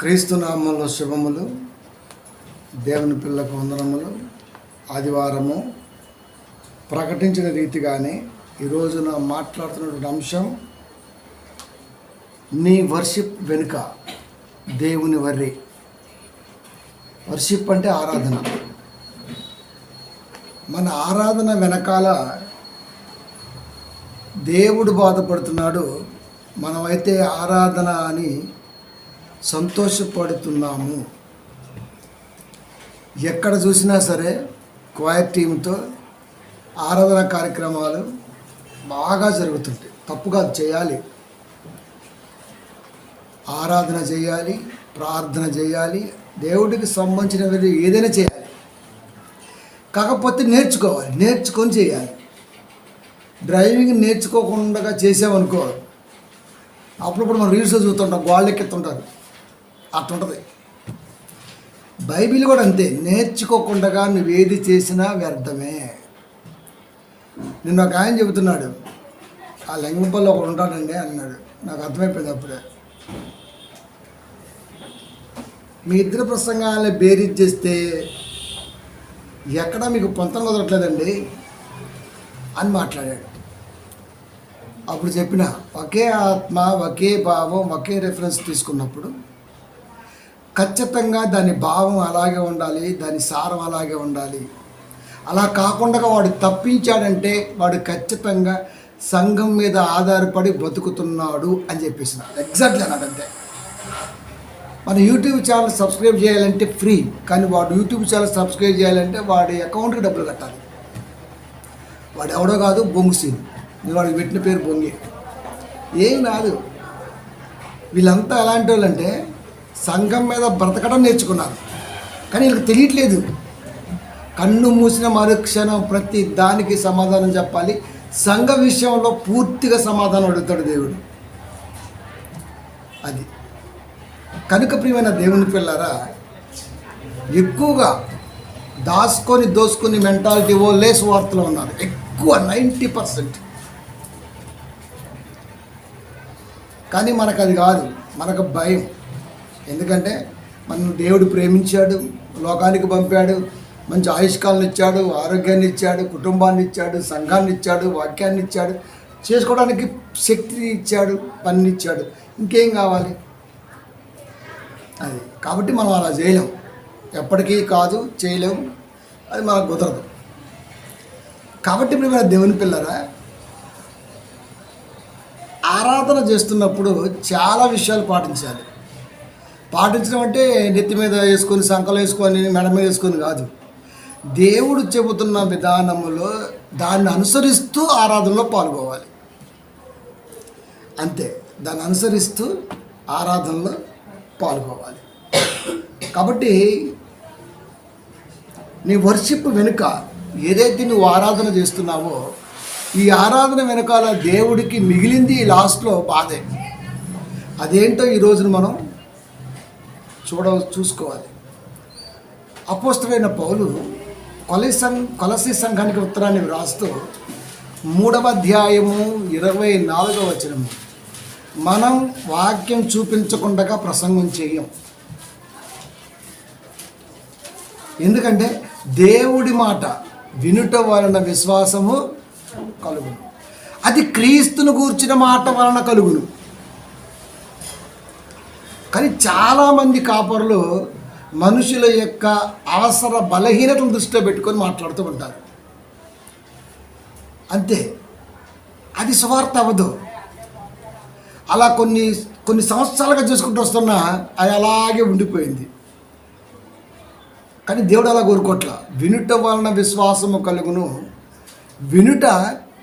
క్రీస్తు నామంలో శుభములు. దేవుని పిల్లకు వందనములు. ఆదివారము ప్రకటించిన రీతిగానే ఈరోజున మాట్లాడుతున్నటువంటి అంశం, నీ వర్షిప్ వెనుక దేవుని వర్రి. వర్షిప్ అంటే ఆరాధన. మన ఆరాధన వెనకాల దేవుడు బాధపడుతున్నాడు, మనమైతే ఆరాధన అని సంతోషపడుతున్నాము. ఎక్కడ చూసినా సరే క్వైర్ టీంతో ఆరాధన కార్యక్రమాలు బాగా జరుగుతుంటాయి. తప్పుగా చేయాలి, ఆరాధన చేయాలి, ప్రార్థన చేయాలి, దేవుడికి సంబంధించినవి ఏదైనా చేయాలి. కాకపోతే నేర్చుకొని చేయాలి. డ్రైవింగ్ నేర్చుకోకుండా చేసామనుకో, అప్పుడప్పుడు మనం రీల్స్ చూస్తుంటాం, గోళ్ళెక్కిస్తుంటారు, అట్లుంటుంది. బైబిల్ కూడా అంతే, నేర్చుకోకుండా నువ్వేది చేసినా వ్యర్థమే. నిన్న ఒక ఆయన చెబుతున్నాడు, ఆ లింగంపల్లి ఒకడు ఉంటాడండి అన్నాడు. నాకు అర్థమైపోయింది అప్పుడే. మీ ఇద్దరు ప్రసంగాలని బేరీజ్ చేస్తే ఎక్కడా మీకు పొంతం కుదరట్లేదండి అని మాట్లాడాడు. అప్పుడు చెప్పిన, ఒకే ఆత్మ, ఒకే భావం, ఒకే రెఫరెన్స్ తీసుకున్నప్పుడు ఖచ్చితంగా దాని భావం అలాగే ఉండాలి, దాని సారం అలాగే ఉండాలి. అలా కాకుండా వాడు తప్పించాడంటే వాడు ఖచ్చితంగా సంఘం మీద ఆధారపడి బతుకుతున్నాడు అని చెప్పేసిన. ఎగ్జాక్ట్లీ అన్నాడంతే. మన యూట్యూబ్ ఛానల్ సబ్స్క్రైబ్ చేయాలంటే ఫ్రీ, కానీ వాడు యూట్యూబ్ ఛానల్ సబ్స్క్రైబ్ చేయాలంటే వాడి అకౌంట్కి డబ్బులు కట్టాలి. వాడు ఎవడో కాదు, బొంగు సీన్. వాడికి పెట్టిన పేరు బొంగి. ఏం కాదు. వీళ్ళంతా ఎలాంటి వాళ్ళు అంటే సంఘం మీద బ్రతకడం నేర్చుకున్నారు, కానీ వీళ్ళకి తెలియట్లేదు. కన్ను మూసిన మరుక్షణం ప్రతి దానికి సమాధానం చెప్పాలి. సంఘ విషయంలో పూర్తిగా సమాధానం అడుగుతాడు దేవుడు. అది కనుక ప్రియమైన దేవుని పిల్లరా, ఎక్కువగా దోసుకొని మెంటాలిటీ లేస్ వార్తలు ఉన్నారు. ఎక్కువ 90%. కానీ మనకు అది కాదు, మనకు భయం. ఎందుకంటే మనం దేవుడు ప్రేమించాడు, లోకానికి పంపాడు, మంచి ఆయుష్కాలను ఇచ్చాడు, ఆరోగ్యాన్ని ఇచ్చాడు, కుటుంబాన్ని ఇచ్చాడు, సంఘాన్ని ఇచ్చాడు, వాక్యాన్ని ఇచ్చాడు, చేసుకోవడానికి శక్తిని ఇచ్చాడు, పనిని ఇచ్చాడు. ఇంకేం కావాలి? అది కాబట్టి మనం అలా చేయలేం, ఎప్పటికీ కాదు, చేయలేము. అది మనకు కుదరదు. కాబట్టి ఇప్పుడు మన దేవుని పిల్లరా, ఆరాధన చేస్తున్నప్పుడు చాలా విషయాలు పాటించాలి. పాటించడం అంటే నెత్తి మీద వేసుకొని, సంకలు వేసుకొని, మెడ మీద వేసుకొని కాదు. దేవుడు చెబుతున్న విధానములో దాన్ని అనుసరిస్తూ ఆరాధనలో పాల్గొవాలి. అంతే, దాన్ని అనుసరిస్తూ ఆరాధనలో పాల్గొవాలి. కాబట్టి నీ వర్షిప్ వెనుక ఏదైతే నువ్వు ఆరాధన చేస్తున్నావో, ఈ ఆరాధన వెనకాల దేవుడికి మిగిలింది లాస్ట్లో బాధే. అదేంటో ఈరోజున మనం చూసుకోవాలి. అపోస్తలుడైన పౌలు కొలస్సీ సంఘానికి ఉత్తరాన్ని వ్రాస్తూ 3వ అధ్యాయము 24వ వచనము, మనం వాక్యం చూపించకుండా ప్రసంగం చేయం. ఎందుకంటే దేవుడి మాట వినుట వలన విశ్వాసము కలుగును, అది క్రీస్తును గూర్చిన మాట వలన కలుగును. కానీ చాలామంది కాపరులు మనుషుల యొక్క అవసర బలహీనతను దృష్టిలో పెట్టుకొని మాట్లాడుతూ ఉంటారు. అంతే, అది సువార్త అవ్వదు. అలా కొన్ని సంవత్సరాలుగా చేసుకుంటూ వస్తున్నా అది అలాగే ఉండిపోయింది. కానీ దేవుడు అలా కోరుకోట్లా. వినుట వలన విశ్వాసము కలుగును, వినుట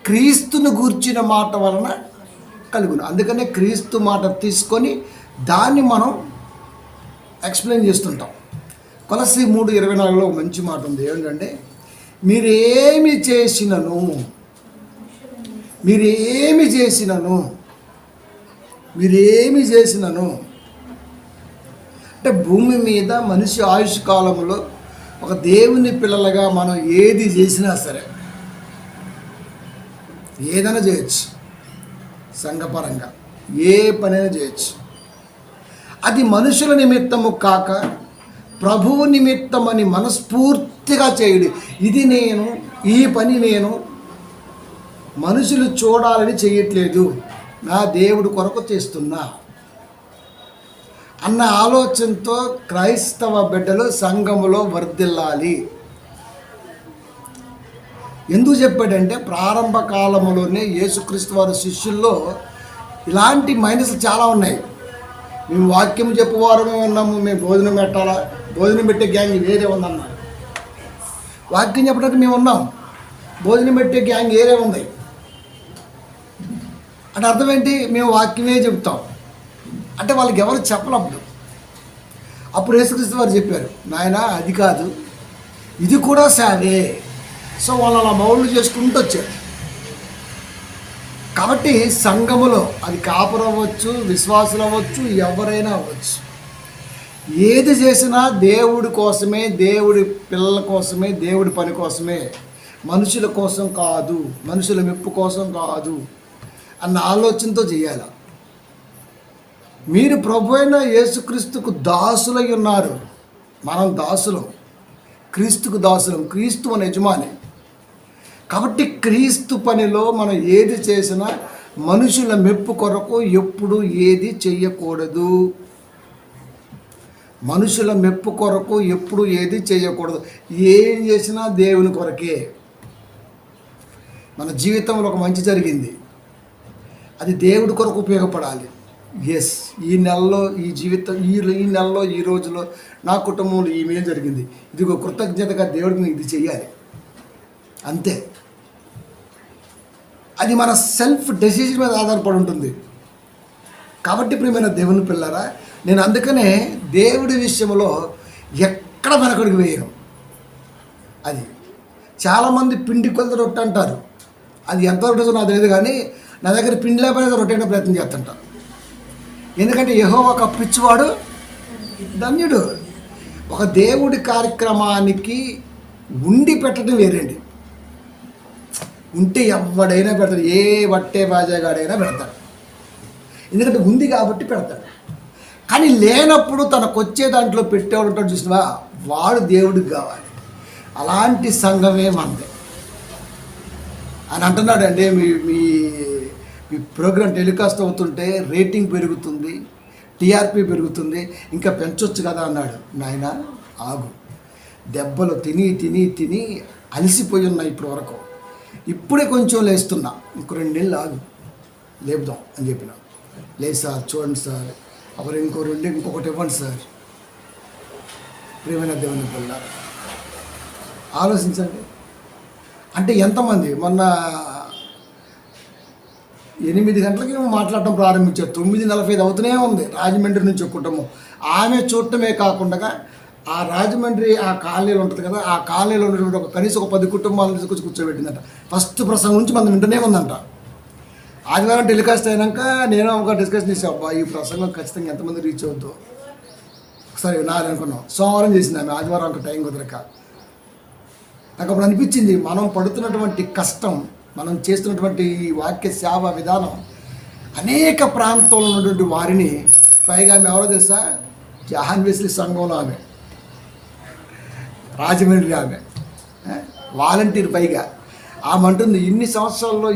క్రీస్తును గూర్చిన మాట వలన కలుగును. అందుకనే క్రీస్తు మాట తీసుకొని దాన్ని మనం ఎక్స్ప్లెయిన్ చేస్తుంటాం. కొలస్సీ 3:24లో మంచి మాట ఉంది. ఏంటంటే, మీరేమి చేసినను అంటే భూమి మీద మనిషి ఆయుష్ కాలంలో ఒక దేవుని పిల్లలుగా మనం ఏది చేసినా సరే, ఏదైనా చేయొచ్చు, సంఘపరంగా ఏ పనైనా చేయొచ్చు. అది మనుషుల నిమిత్తము కాక ప్రభువు నిమిత్తమని మనస్ఫూర్తిగా చేయుడి. ఇది నేను, ఈ పని నేను మనుషులు చూడాలని చేయట్లేదు, నా దేవుడి కొరకు చేస్తున్నా అన్న ఆలోచనతో క్రైస్తవ బిడ్డలు సంఘములో వర్ధిల్లాలి. ఎందుకు చెప్పాడంటే ప్రారంభ కాలంలోనే యేసుక్రీస్తు వారి శిష్యుల్లో ఇలాంటి మైనస్లు చాలా ఉన్నాయి. మేము వాక్యం చెప్పువారమే ఉన్నాము, మేము భోజనం పెట్టాలా, భోజనం పెట్టే గ్యాంగ్ వేరే ఉందన్నారు. వాక్యం చెప్పడానికి మేము ఉన్నాం, భోజనం పెట్టే గ్యాంగ్ వేరే ఉంది అంటే అర్థం ఏంటి? మేము వాక్యమే చెప్తాం అంటే వాళ్ళకి ఎవరు చెప్పనప్పుడు. అప్పుడు యేసుక్రీస్తు వారు చెప్పారు, నాయన అది కాదు, ఇది కూడా సేవే. సో వాళ్ళు అలా మౌళ్ళు చేసుకుంటూ వచ్చారు. కాబట్టి సంఘములో అది కాపురం అవ్వచ్చు, విశ్వాసులు అవ్వచ్చు, ఎవరైనా అవ్వచ్చు, ఏది చేసినా దేవుడి కోసమే, దేవుడి పిల్లల కోసమే, దేవుడి పని కోసమే, మనుషుల కోసం కాదు, మనుషుల మెప్పు కోసం కాదు అన్న ఆలోచనతో చేయాలి. మీరు ప్రభు అయిన యేసుక్రీస్తుకు దాసులై ఉన్నారు. మనం దాసులం, క్రీస్తుకు దాసులం, క్రీస్తు మన యజమాని. కాబట్టి క్రీస్తు పనిలో మనం ఏది చేసినా మనుషుల మెప్పు కొరకు ఎప్పుడు ఏది చెయ్యకూడదు. మనుషుల మెప్పు కొరకు ఎప్పుడు ఏది చేయకూడదు. ఏం చేసినా దేవుని కొరకే. మన జీవితంలో ఒక మంచి జరిగింది, అది దేవుడి కొరకు ఉపయోగపడాలి. ఎస్, ఈ నెలలో, ఈ జీవితం, ఈ నెలలో, ఈ రోజులో నా కుటుంబంలో ఈ మేలు జరిగింది, ఇదిగో కృతజ్ఞతగా దేవుడికి ఇది చెయ్యాలి, అంతే. అది మన సెల్ఫ్ డెసిషన్ మీద ఆధారపడి ఉంటుంది. కాబట్టి ప్రియమైన దేవుని పిల్లరా, నేను అందుకనే దేవుడి విషయంలో ఎక్కడ వెనకడికి వేయను. అది చాలామంది పిండి కొలత రొట్టె అంటారు, అది ఎంతవరకు నిజమో నాకు తెలియదు, కానీ నా దగ్గర పిండి లేకపోయినా రొట్టె ప్రయత్నం చేస్తుంటాను. ఎందుకంటే యెహోవా ఒక పిచ్చివాడు ధన్యుడు. ఒక దేవుడి కార్యక్రమానికి ఉండి పెట్టడం వేరండి. ఉంటే ఎవడైనా పెడతాడు, ఏ వట్టే బాజాగాడైనా పెడతాడు, ఎందుకంటే ఉంది కాబట్టి పెడతాడు. కానీ లేనప్పుడు తనకు వచ్చే దాంట్లో పెట్టేవాడు ఉంటాడు చూసినవా, వాడు దేవుడికి కావాలి. అలాంటి సంఘమే మనదే అని అంటున్నాడు అండి. మీ ప్రోగ్రాం టెలికాస్ట్ అవుతుంటే రేటింగ్ పెరుగుతుంది, టీఆర్పీ పెరుగుతుంది, ఇంకా పెంచొచ్చు కదా అన్నాడు. నాయన ఆగు, దెబ్బలు తిని తిని తిని అలసిపోయి ఉన్నాయి ఇప్పటి వరకు, ఇప్పుడే కొంచెం లేస్తున్నా, ఇంకో 2 నెలలు ఆగు లేపుదాం అని చెప్పిన. లేదు సార్, చూడండి సార్, అప్పుడు ఇంకొకటి ఇవ్వండి సార్. ప్రియమైన దేవుని పిల్లలు ఆలోచించండి. అంటే ఎంతమంది మొన్న 8 గంటలకి మాట్లాడటం ప్రారంభించారు, 9:45 అవుతూనే ఉంది. రాజమండ్రి నుంచి ఒక కుటుంబం, ఆమె చూడటమే కాకుండా ఆ రాజమండ్రి ఆ కాలనీలో ఉంటుంది కదా, ఆ కాలనీలో ఉన్నటువంటి కనీసం ఒక 10 కుటుంబాలను తీసుకొచ్చి కూర్చోబెట్టిందంట. ఫస్ట్ ప్రసంగం నుంచి మనం వింటూనే ఉందంట. ఆదివారం టెలికాస్ట్ అయినాక నేను ఒక డిస్కషన్ చేసాను, అబ్బా ఈ ప్రసంగం ఖచ్చితంగా ఎంతమంది రీచ్ అవుతుందో ఒకసారి వినాలి అనుకున్నాం. సోమవారం చేసింది ఆమె, ఆదివారం ఒక టైం కుదరక. నాకు అప్పుడు అనిపించింది, మనం పడుతున్నటువంటి కష్టం, మనం చేస్తున్నటువంటి ఈ వాక్య సేవ విధానం అనేక ప్రాంతంలో ఉన్నటువంటి వారిని, పైగా ఆమె ఎవరో తెలుసా, జాన్ వెస్లీ సంఘంలో ఆమె, రాజమండ్రి ఆమె వాలంటీర్. పైగా ఆమె అంటుంది, ఇన్ని సంవత్సరాల్లో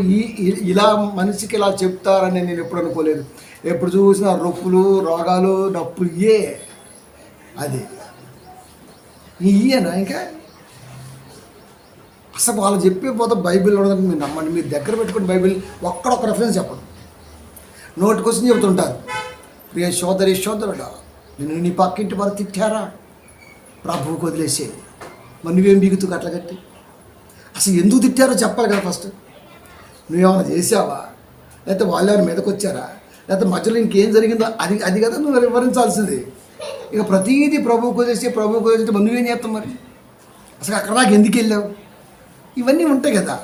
ఇలా మనిషికి ఇలా చెప్తారని నేను ఎప్పుడు అనుకోలేదు, ఎప్పుడు చూసినా రొప్పులు, రోగాలు, నొప్పులు ఇయే. అది ఇయ్యేనా ఇంకా అసలు వాళ్ళు చెప్పే పోతే బైబిల్ ఉండదని మీరు నమ్మండి. మీరు దగ్గర పెట్టుకుని బైబిల్ ఒక్కడొక్క రెఫరెన్స్ చెప్పండి, నోటి క్వశ్చన్ చెబుతుంటారు. ప్రియ సోదరుడా, నేను నీ పక్కింటి వారు తిట్టారా, ప్రభువుకు వదిలేసేది, మరి నువ్వేం బిగుతుకు అట్లా కట్టి అసలు ఎందుకు తిట్టారో చెప్పాలి కదా ఫస్ట్. నువ్వేమైనా చేసావా, లేకపోతే వాళ్ళు ఎవరి మీదకి వచ్చారా, లేకపోతే మధ్యలో ఇంకేం జరిగిందో అది కదా నువ్వు వివరించాల్సింది. ఇక ప్రతీది ప్రభువుకు వదిలేస్తే నువ్వేం చేస్తావు మరి, అసలు అక్కడ దాకా ఎందుకు వెళ్ళావు, ఇవన్నీ ఉంటాయి కదా.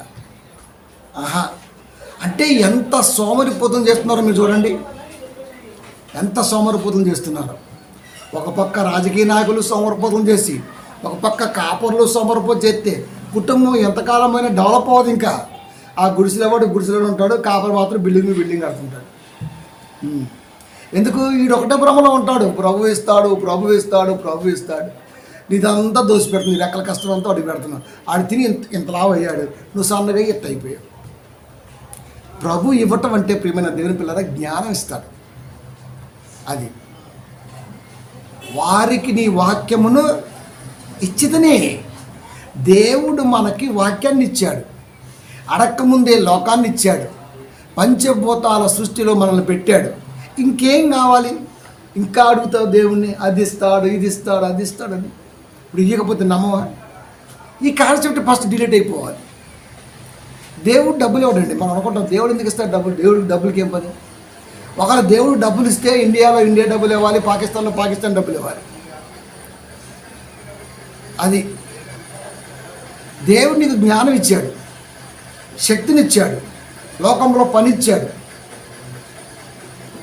అంటే ఎంత సోమరిపోతం చేస్తున్నారో మీరు చూడండి, ఎంత సోమరిపోతం చేస్తున్నారు. ఒక పక్క రాజకీయ నాయకులు సోమరిపోతం చేసి, ఒక పక్క కాపర్లు సోమరిపోతం చేస్తే కుటుంబం ఎంతకాలమైనా డెవలప్ అవ్వదు. ఇంకా ఆ గుడిసెలో ఉంటాడు, కాపర్ మాత్రం బిల్డింగ్ కడుతుంటాడు. ఎందుకు వీడు ఒకటే భ్రమలో ఉంటాడు, ప్రభు ఇస్తాడు ప్రభు ఇస్తాడు ప్రభు ఇస్తాడు, నీదంతా దోసిపెడుతుంది, నీ రెక్కల కష్టం అంతా వాడికి పెడుతున్నావు, ఆడు తిని ఇంత లావు అయ్యాడు, నువ్వు సన్నగా ఎత్త అయిపోయావు. ప్రభు ఇవ్వటం అంటే ప్రియమైన దేవుని పిల్లల జ్ఞానం ఇస్తాడు. అది వారికి నీ వాక్యమును ఇచ్చితనే. దేవుడు మనకి వాక్యాన్ని ఇచ్చాడు, అడక్కముందే లోకాన్ని ఇచ్చాడు, పంచభూతాల సృష్టిలో మనల్ని పెట్టాడు. ఇంకేం కావాలి? ఇంకా అడుగుతావు దేవుణ్ణి, అది ఇస్తాడు ఇది ఇస్తాడు అది ఇస్తాడని. ఇప్పుడు ఇవ్వకపోతే నమ్మవా? ఈ కాన్సెప్ట్ ఫస్ట్ డిలీట్ అయిపోవాలి. దేవుడు డబ్బులు ఇవ్వడండి. మనం అనుకుంటాం దేవుడు ఎందుకు ఇస్తాడు డబ్బులు, దేవుడికి డబ్బులకి ఏం పని? ఒకవేళ దేవుడు డబ్బులు ఇస్తే ఇండియాలో ఇండియా డబ్బులు ఇవ్వాలి, పాకిస్తాన్లో పాకిస్తాన్ డబ్బులు ఇవ్వాలి. అది దేవుడు నీకు జ్ఞానం ఇచ్చాడు, శక్తినిచ్చాడు, లోకంలో పని ఇచ్చాడు.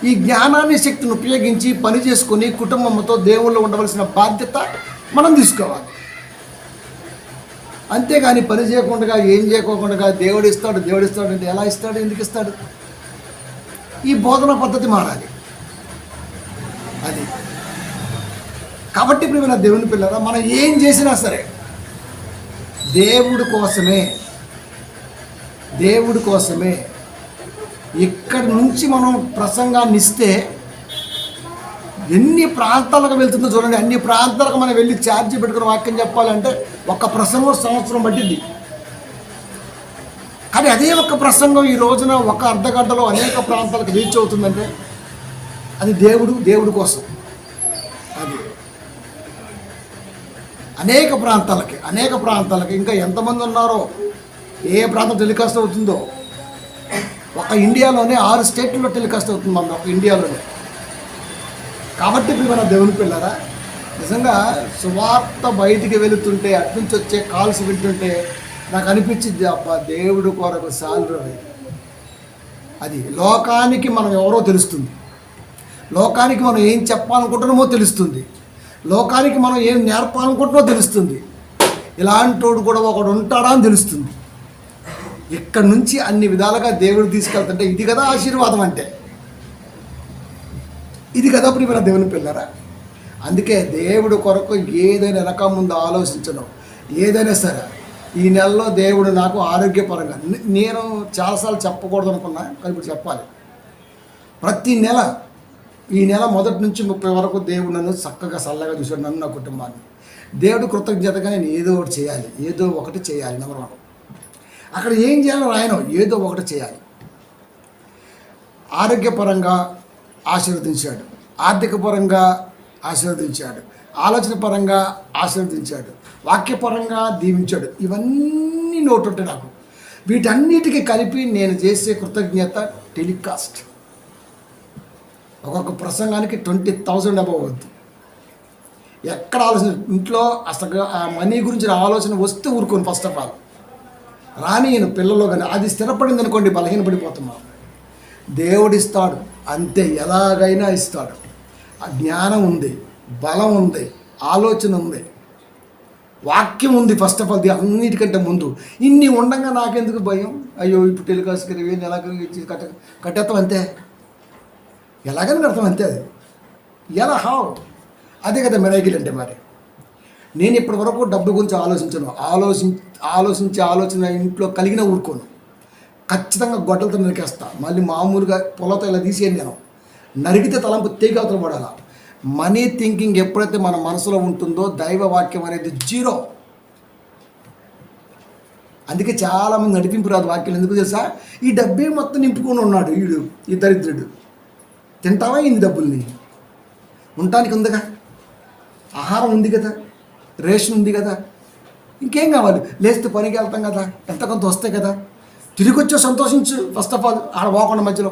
ఈ జ్ఞానాన్ని శక్తిని ఉపయోగించి పని చేసుకొని కుటుంబంతో దేవుళ్ళు ఉండవలసిన బాధ్యత మనం తీసుకోవాలి. అంతేగాని పని చేయకుండా ఏం చేయకోకుండా దేవుడు ఇస్తాడు అంటే ఎలా ఇస్తాడు, ఎందుకు ఇస్తాడు? ఈ బోధన పద్ధతి మారాలి. అది కాబట్టి ప్రియమైన దేవుని పిల్లరా, మనం ఏం చేసినా సరే దేవుడి కోసమే. ఇక్కడి నుంచి మనం ప్రసంగాన్ని ఇస్తే ఎన్ని ప్రాంతాలకు వెళ్తుందో చూడండి. అన్ని ప్రాంతాలకు మనం వెళ్ళి ఛార్జీ పెట్టుకుని వాక్యం చెప్పాలంటే ఒక్క ప్రసంగం సంవత్సరం పట్టింది. కానీ అదే ఒక్క ప్రసంగం ఈ రోజున ఒక అర్ధగంటలో అనేక ప్రాంతాలకు రీచ్ అవుతుందంటే అది దేవుడి కోసం. అది అనేక ప్రాంతాలకి ఇంకా ఎంతమంది ఉన్నారో, ఏ ప్రాంతం టెలికాస్ట్ అవుతుందో. ఒక ఇండియాలోనే 6 స్టేట్లలో టెలికాస్ట్ అవుతుంది మన ఒక ఇండియాలోనే. కాబట్టి మన దేవుని పిల్లరా, నిజంగా సువార్త బయటికి వెళుతుంటే అట్నుంచి వచ్చే కాల్స్ వింటుంటే నాకు అనిపించింది, అబ్బా దేవుడు కొరకు సాలు. అది లోకానికి మనం ఎవరో తెలుస్తుంది, లోకానికి మనం ఏం చెప్పాలనుకుంటున్నామో తెలుస్తుంది, లోకానికి మనం ఏం నేర్పాలనుకుంటున్నామో తెలుస్తుంది. ఇలాంటోడు కూడా ఒకడు ఉంటాడా అని తెలుస్తుంది. ఇక్కడి నుంచి అన్ని విధాలుగా దేవుడు తీసుకెళ్తుంటే ఇది కదా ఆశీర్వాదం అంటే, ఇది కదా ప్రియమైన దేవుని పిల్లరా. అందుకే దేవుడు కొరకు ఏదైనా రకం ముందు ఆలోచించడం, ఏదైనా సరే. ఈ నెలలో దేవుడు నాకు ఆరోగ్యపరంగా, నేను చాలాసార్లు చెప్పకూడదు అనుకున్నా కానీ ఇప్పుడు చెప్పాలి. ప్రతి నెల, ఈ నెల 1 నుంచి 30 వరకు దేవుడు నన్ను చక్కగా చల్లగా చూశాడు, నన్ను నా కుటుంబాన్ని. దేవుడు కృతజ్ఞతగా నేను ఏదో ఒకటి చేయాలి. నెంబర్ 1. అక్కడ ఏం చేయాలో రాయను, ఏదో ఒకటి చేయాలి. ఆరోగ్యపరంగా ఆశీర్వదించాడు, ఆర్థికపరంగా ఆశీర్వదించాడు, ఆలోచన పరంగా ఆశీర్వదించాడు, వాక్యపరంగా దీవించాడు. ఇవన్నీ నోటుంటాయి నాకు. వీటన్నిటికీ కలిపి నేను చేసే కృతజ్ఞత టెలికాస్ట్. ఒక్కొక్క ప్రసంగానికి 20,000 అబౌవ్ అవుద్ది. ఎక్కడ ఆలోచన, ఇంట్లో అసలు ఆ మనీ గురించి ఆలోచన వస్తే ఊరుకోను. ఫస్ట్ ఆఫ్ ఆల్ రాని నేను పిల్లల్లో కానీ అది స్థిరపడింది అనుకోండి, బలహీనపడిపోతున్నాం. దేవుడిస్తాడు అంతే, ఎలాగైనా ఇస్తాడు. ఆ జ్ఞానం ఉంది, బలం ఉంది, ఆలోచన ఉంది, వాక్యం ఉంది. ఫస్ట్ ఆఫ్ ఆల్ అన్నిటికంటే ముందు ఇన్ని ఉండగా నాకెందుకు భయం? అయ్యో ఇప్పుడు టెలికాస్ట్ ఎలాగ కట్టేస్తాం అంతే, ఎలాగని కడతాం అంతే. అది ఎలా అదే కదా మిరాకిల్ అంటే. మరి నేను ఇప్పటి వరకు డబ్బు గురించి ఆలోచన ఇంట్లో కలిగిన ఊరుకోను. ఖచ్చితంగా గొడ్డలతో నరికేస్తా. మళ్ళీ మామూలుగా పొలతో ఇలా తీసేయండి, నేను నరికితే తలంపు తీగవతలు పడాల. మనీ థింకింగ్ ఎప్పుడైతే మన మనసులో ఉంటుందో దైవ వాక్యం అనేది 0. అందుకే చాలామంది నడిపింపు రాదు వాక్యం. ఎందుకు తెలుసా? ఈ డబ్బే మొత్తం నింపుకొని ఉన్నాడు వీడు, ఈ దరిద్రుడు. తింటావా ఇన్ని డబ్బుల్ని? ఉండటానికి ఉందిగా, ఆహారం ఉంది కదా, రేషన్ ఉంది కదా, ఇంకేం కావాలి? లేస్తే పనికి వెళ్తాం కదా, ఎంత కొంత వస్తాయి కదా, తిరిగి వచ్చో సంతోషించు. ఫస్ట్ ఆఫ్ ఆల్ ఆడ పోకుండా మధ్యలో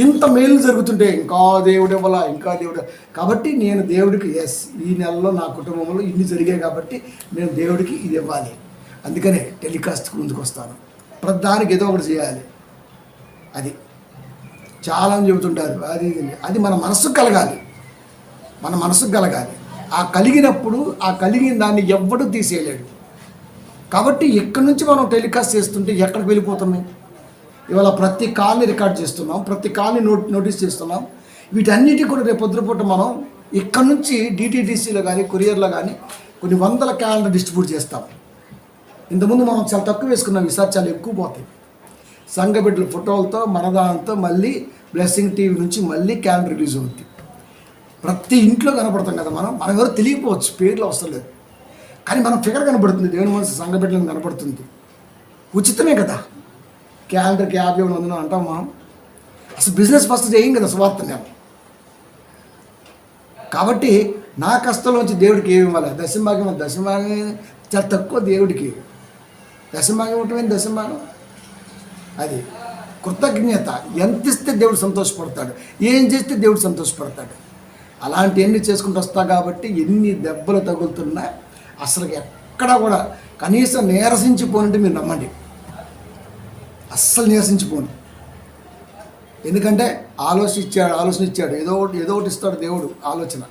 ఇంత మేలు జరుగుతుంటే ఇంకా దేవుడు ఇవ్వాలా, ఇంకా దేవుడు. కాబట్టి నేను దేవుడికి ఈ నెలలో నా కుటుంబంలో ఇన్ని జరిగాయి కాబట్టి నేను దేవుడికి ఇది ఇవ్వాలి. అందుకనే టెలికాస్ట్కి ముందుకు వస్తాను. ప్రతిదానికి ఏదో ఒకటి చేయాలి. అది చాలామంది చెబుతుంటారు, అది మన మనసుకు కలగాలి, ఆ కలిగినప్పుడు ఆ కలిగిన దాన్ని ఎవ్వడూ తీసేయలేడు. కాబట్టి ఇక్కడి నుంచి మనం టెలికాస్ట్ చేస్తుంటే ఎక్కడికి వెళ్ళిపోతున్నాయి? ఇవాళ ప్రతి కాల్ని రికార్డ్ చేస్తున్నాం, ప్రతి కాల్ని నోటీస్ చేస్తున్నాం. వీటన్నిటి కూడా రేపు పొద్దుపూట మనం ఇక్కడ నుంచి డిటీడీసీలో కానీ కొరియర్లో కానీ కొన్ని వందల క్యాలెండర్ డిస్ట్రిబ్యూట్ చేస్తాం. ఇంతకుముందు మనం చాలా తక్కువ వేసుకున్నాం, ఈసారి చాలా ఎక్కువ పోతాయి. సంఘ బిడ్డల ఫోటోలతో మనదానంతో మళ్ళీ బ్లెస్సింగ్ టీవీ నుంచి మళ్ళీ క్యాలెండర్ రిలీజ్ అవుతుంది. ప్రతి ఇంట్లో కనపడతాం కదా, మనం ఎవరు తెలియకపోవచ్చు, పేర్లు అవసరం లేదు, కానీ మనం ఫిగర్ కనపడుతుంది, దేవుని మనసు సంఘ బిడ్డలకు కనపడుతుంది. ఉచితమే కదా, క్యాలెండర్కి 50 అంటాం మనం. అసలు బిజినెస్ ఫస్ట్ చేయం కదా సువార్త నేను. కాబట్టి నా కష్టంలోంచి దేవుడికి ఏమి ఇవ్వాలి? దశంభాగం చాలా తక్కువ దేవుడికి. దశంభాగం ఇవ్వటం దశంభాగం అది కృతజ్ఞత. ఎంత ఇస్తే దేవుడు సంతోషపడతాడు, ఏం చేస్తే దేవుడు సంతోషపడతాడు. అలాంటి ఎన్ని చేసుకుంటూ వస్తా కాబట్టి ఎన్ని దెబ్బలు తగులుతున్నా అసలు ఎక్కడా కూడా కనీసం నీరసించిపోనంటే మీరు నమ్మండి, అస్సలు నీరసించిపోను. ఎందుకంటే ఆలోచన ఇచ్చాడు, ఏదో ఒకటి ఇస్తాడు దేవుడు ఆలోచన.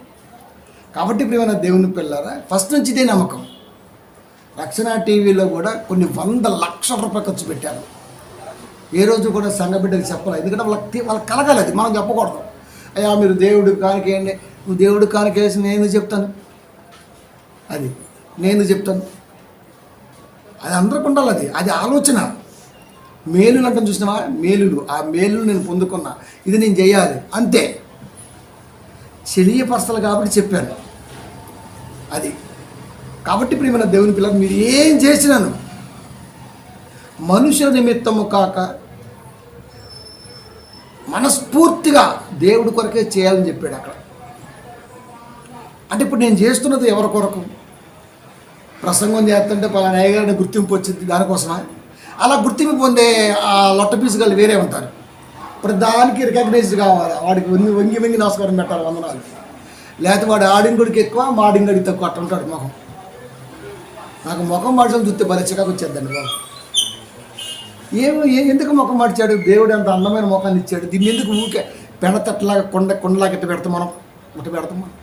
కాబట్టి ప్రియమైన దేవుని పిల్లారా, ఫస్ట్ నుంచి ఇదే నమ్మకం. రక్షణ టీవీలో కూడా కొన్ని 100 లక్షల రూపాయలు ఖర్చు పెట్టారు. ఏ రోజు కూడా సంఘ బిడ్డకి చెప్పాలి, ఎందుకంటే వాళ్ళకి కలగాలి, అది మనం చెప్పకూడదు. అయ్యా మీరు దేవుడు కానికేయండి, నువ్వు దేవుడు కానికేసి నేను చెప్తాను, అది నేను చెప్తాను, అది అందరికి ఉండాలి. అది ఆలోచన. మేలులు అంటే చూసినావా, మేలులు, ఆ మేలులు నేను పొందుకున్నా, ఇది నేను చేయాలి అంతే. తెలియపరచాలి కాబట్టి చెప్పాను అది. కాబట్టి ప్రియమైన దేవుని పిల్లలు, మీరు ఏం చేసినాను మనుషుల నిమిత్తము కాక మనస్ఫూర్తిగా దేవుడి కొరకే చేయాలని చెప్పాడు అక్కడ. అంటే ఇప్పుడు నేను చేస్తున్నది ఎవరి కొరకు? ప్రసంగం చేస్తుంటే పలానా అయ్యగారిని గుర్తింపు వచ్చింది దానికోసమా? అలా గుర్తింపు పొందే ఆ లొట్ట పీసుగాళ్ళు వేరే ఉంటారు. ఇప్పుడు దానికి రికగ్నైజ్ కావాలి, వాడికి వంగి నమస్కారం పెట్టాలి, వందనాలు. లేకపోతే వాడు ఆడింగుడికి ఎక్కువ, మాడింగుడికి తక్కువ అట్ట ఉంటాడు ముఖం. నాకు ముఖం మార్చడం చూస్తే భలే చికాకు వచ్చేద్దండి బాబు. ఎందుకు ముఖం మార్చాడు? దేవుడు అంత అందమైన ముఖాన్ని ఇచ్చాడు, దీన్ని ఎందుకు ఊరికే పెడతట్లాగా కొండలాగా ఇట్ట పెడతాం మనం, ఇట్ట పెడతాం మనం.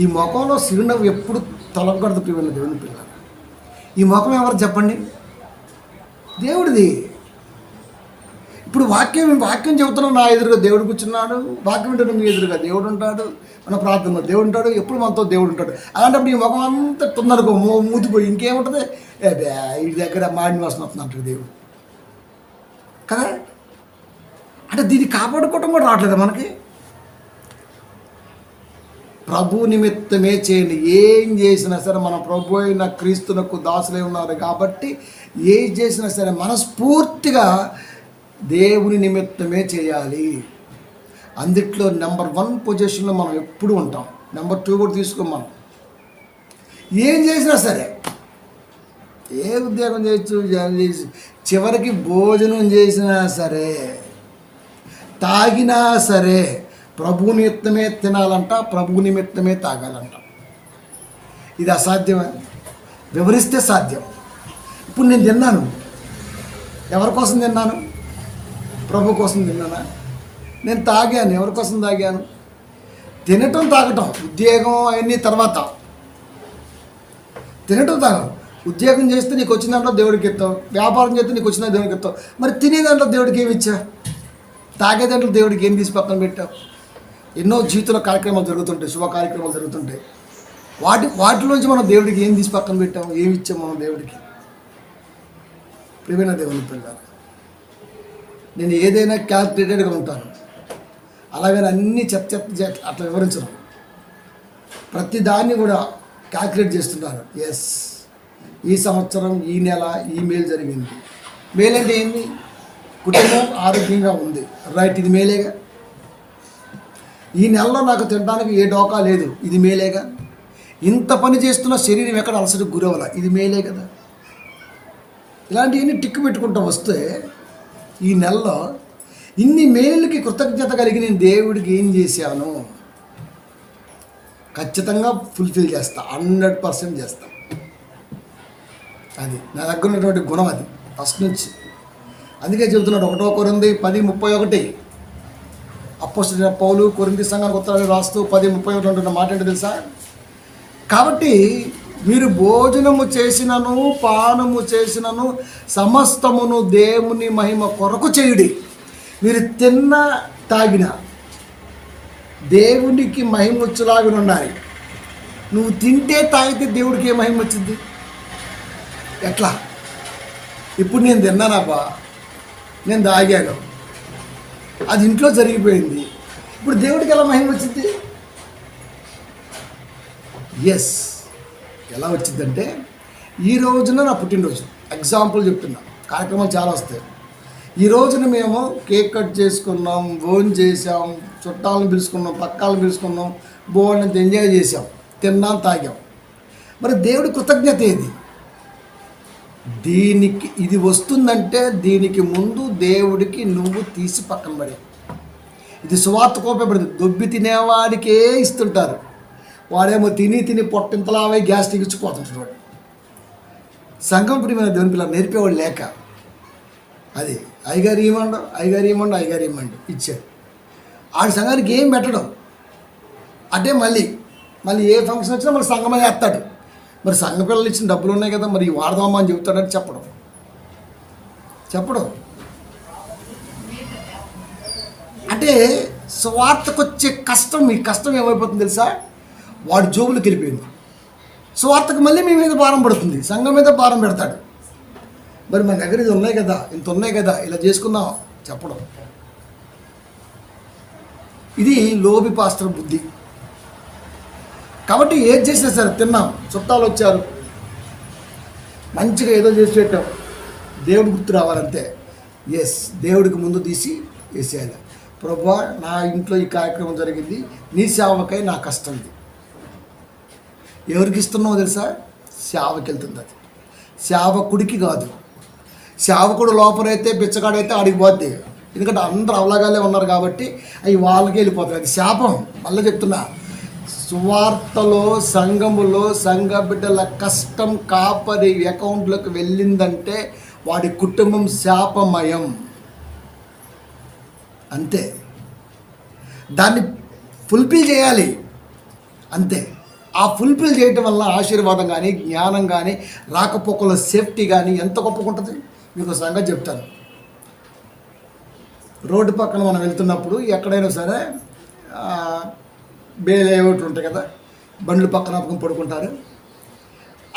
ఈ ముఖంలో చిరునవ్వు ఎప్పుడు తొలగకూడదు ప్రియమైన దేవుని పిల్లలు. ఈ ముఖం ఎవరు చెప్పండి? దేవుడిది. ఇప్పుడు వాక్యం చెబుతున్నాం, నా ఎదురుగా దేవుడు కూర్చున్నాడు, వాక్యం వింటున్న మీ ఎదురుగా దేవుడు ఉంటాడు, మన ప్రార్థనలో దేవుడు ఉంటాడు, ఎప్పుడు మనతో దేవుడు ఉంటాడు. అలాంటప్పుడు ఈ ముఖం అంతా తొందరగా మూతిపోయి ఇంకేముంటుంది, ఈ దగ్గర మాడిని వాసన వస్తుంది అంటాడు దేవుడు కదా. అంటే దీన్ని కాపాడుకోవటం కూడా రావట్లేదు మనకి. ప్రభు నిమిత్తమే చేయండి. ఏం చేసినా సరే మన ప్రభు అయిన క్రీస్తునకు దాసులై ఉన్నారు కాబట్టి ఏం చేసినా సరే మనస్ఫూర్తిగా దేవుని నిమిత్తమే చేయాలి. అందుట్లో నెంబర్ 1 పొజిషన్లో మనం ఎప్పుడు ఉంటాం. నెంబర్ 2 కూడా తీసుకోం. మనం ఏం చేసినా సరే, ఏ ఉద్యోగం చేయొచ్చు, చివరికి భోజనం చేసినా సరే, తాగినా సరే ప్రభు నిమిత్తమే తినాలంట, ప్రభు నిమిత్తమే తాగాలంట. ఇది అసాధ్యమే, వివరిస్తే సాధ్యం. ఇప్పుడు నేను తిన్నాను, ఎవరి కోసం తిన్నాను? ప్రభు కోసం తిన్నానా? నేను తాగాను, ఎవరి కోసం తాగాను? తినటం తాగటం, ఉద్యోగం అవన్నీ తర్వాత. తినటం తాగడం, ఉద్యోగం చేస్తే నీకు వచ్చిన దాంట్లో దేవుడికి ఇస్తావు, వ్యాపారం చేస్తే నీకు వచ్చిన దేవుడికి ఇస్తావు. మరి తినే దాంట్లో దేవుడికి ఏమి ఇచ్చా? తాగే దాంట్లో దేవుడికి ఏం తీసి పక్కన పెట్టావు? ఎన్నో జీవితంలో కార్యక్రమాలు జరుగుతుంటాయి, శుభ కార్యక్రమాలు జరుగుతుంటాయి. వాటిలోంచి మనం దేవుడికి ఏం తీసి పక్కన పెట్టాము, ఏమి ఇచ్చాము మనం దేవుడికి? ప్రియమైన దేవుని పిల్లలు, నేను ఏదైనా క్యాల్కులేటెడ్గా ఉంటాను, అలాగని అన్నీ చెత్త అట్లా వివరించను. ప్రతి దాన్ని కూడా క్యాల్కులేట్ చేస్తుంటాను. ఎస్, ఈ సంవత్సరం, ఈ నెల ఈ మేలు జరిగింది. మేలు అంటే ఏంది? కుటుంబం ఆరోగ్యంగా ఉంది, రైట్, ఇది మేలేగా. ఈ నెలలో నాకు తినడానికి ఏ డోకా లేదు, ఇది మేలేగా. ఇంత పని చేస్తున్న శరీరం ఎక్కడ అలసటకు గురవల, ఇది మేలే కదా. ఇలాంటివన్నీ టిక్కు పెట్టుకుంటూ వస్తే ఈ నెలలో ఇన్ని మేలుకి కృతజ్ఞత కలిగి నేను దేవుడికి ఏం చేశాను, ఖచ్చితంగా ఫుల్ఫిల్ చేస్తా, 100% చేస్తా. అది నా దగ్గర ఉన్నటువంటి గుణం, అది ఫస్ట్ నుంచి. అందుకే చెబుతున్నాడు 1 కొరింథీ 10:31. అపోస్తలుడైన పౌలు కొరింథీ సంఘానికి ఉత్తరాలు రాస్తూ 10:31 అంటున్న మాట ఏంటో తెలుసా? కాబట్టి మీరు భోజనము చేసినను పానము చేసినను సమస్తమును దేవుని మహిమ కొరకు చేయుడి. మీరు తిన్నా తాగినా దేవునికి మహిమ వచ్చేలాగా ఉండాలి. నువ్వు తింటే తాగితే దేవుడికి ఏ మహిమ వచ్చింది? ఎట్లా? ఇప్పుడు నేను తిన్నానబ్బా, నేను తాగాను, అది ఇంట్లో జరిగిపోయింది, ఇప్పుడు దేవుడికి ఎలా మహిమ వచ్చింది? ఎస్, ఎలా వచ్చిందంటే ఈ రోజున నా పుట్టినరోజు ఎగ్జాంపుల్ చెప్తున్నా, కార్యక్రమాలు చాలా వస్తాయి. ఈ రోజున మేము కేక్ కట్ చేసుకున్నాం, భోజనం చేసాం, చుట్టాలను పిలుచుకున్నాం, పక్కాలను పిలుచుకున్నాం, భోజనం ఎంజాయ్ చేసాం, తిన్నాం, తాగాం. మరి దేవుడి కృతజ్ఞత ఏది? దీనికి ఇది వస్తుందంటే దీనికి ముందు దేవుడికి నువ్వు తీసి పక్కన పడే. ఇది సువార్త కోపబడింది. దొబ్బి తినేవాడికే ఇస్తుంటారు, వాడేమో తిని తిని పొట్టింతలావై గ్యాస్ ఇచ్చిపోతుంటాడు. వాడు సంఘం ప్రియమైన దేవుని పిల్లలు నేర్పేవాడు లేక అది అయ్యగారు ఇవ్వండు ఇచ్చాడు. ఆడి సంఘానికి ఏం పెట్టడం అంటే మళ్ళీ ఏ ఫంక్షన్ వచ్చినా మరి సంఘమే వేస్తాడు. మరి సంఘ పిల్లలు ఇచ్చిన డబ్బులు ఉన్నాయి కదా, మరి వాడదామా అని చెబుతాడని చెప్పడం అంటే స్వార్థకు వచ్చే కష్టం. మీ కష్టం ఏమైపోతుంది తెలుసా? వాడు జోబులకు వెళ్ళిపోయింది. స్వార్థకు మళ్ళీ మీ మీద భారం పడుతుంది, సంఘం మీద భారం పెడతాడు. మరి మన దగ్గర ఇది ఉన్నాయి కదా, ఇంత ఉన్నాయి కదా, ఇలా చేసుకుందాం చెప్పడం. ఇది లోబి పాస్టర్ బుద్ధి. కాబట్టి ఏది చేసినా సరే తిన్నాం, చుట్టాలు వచ్చారు, మంచిగా ఏదో చేసి పెట్టాం, దేవుడు గుర్తు రావాలంతే. ఎస్, దేవుడికి ముందు తీసి వేసేయాలి. ప్రభువా, నా ఇంట్లో ఈ కార్యక్రమం జరిగింది, నీ సేవకై నా కష్టం ఇది. ఎవరికి ఇస్తున్నావో తెలుసా? సేవకి వెళ్తుంది అది, సేవకుడికి కాదు. సేవకుడు లోపలైతే బిచ్చగాడైతే ఆడికి పోద్ది, ఎందుకంటే అందరూ అవలాగాలే ఉన్నారు కాబట్టి అవి వాళ్ళకే వెళ్ళిపోతాయి. అది శాపం. మళ్ళీ చెప్తున్నా, సువార్తలో సంఘములో సంఘ బిడ్డల కష్టం కాపరి అకౌంట్లోకి వెళ్ళిందంటే వాడి కుటుంబం శాపమయం. అంతే, దాన్ని ఫుల్ఫిల్ చేయాలి అంతే. ఆ ఫుల్ఫిల్ చేయటం వల్ల ఆశీర్వాదం కానీ, జ్ఞానం కానీ, రాకపోకల సేఫ్టీ కానీ ఎంత గొప్పగా ఉంటుంది. మీకు సంగతి చెప్తాను. రోడ్డు పక్కన మనం వెళ్తున్నప్పుడు ఎక్కడైనా సరే బేలేఅవుట్ ఉంటాయి కదా, బండ్లు పక్కన పడుకుంటారు.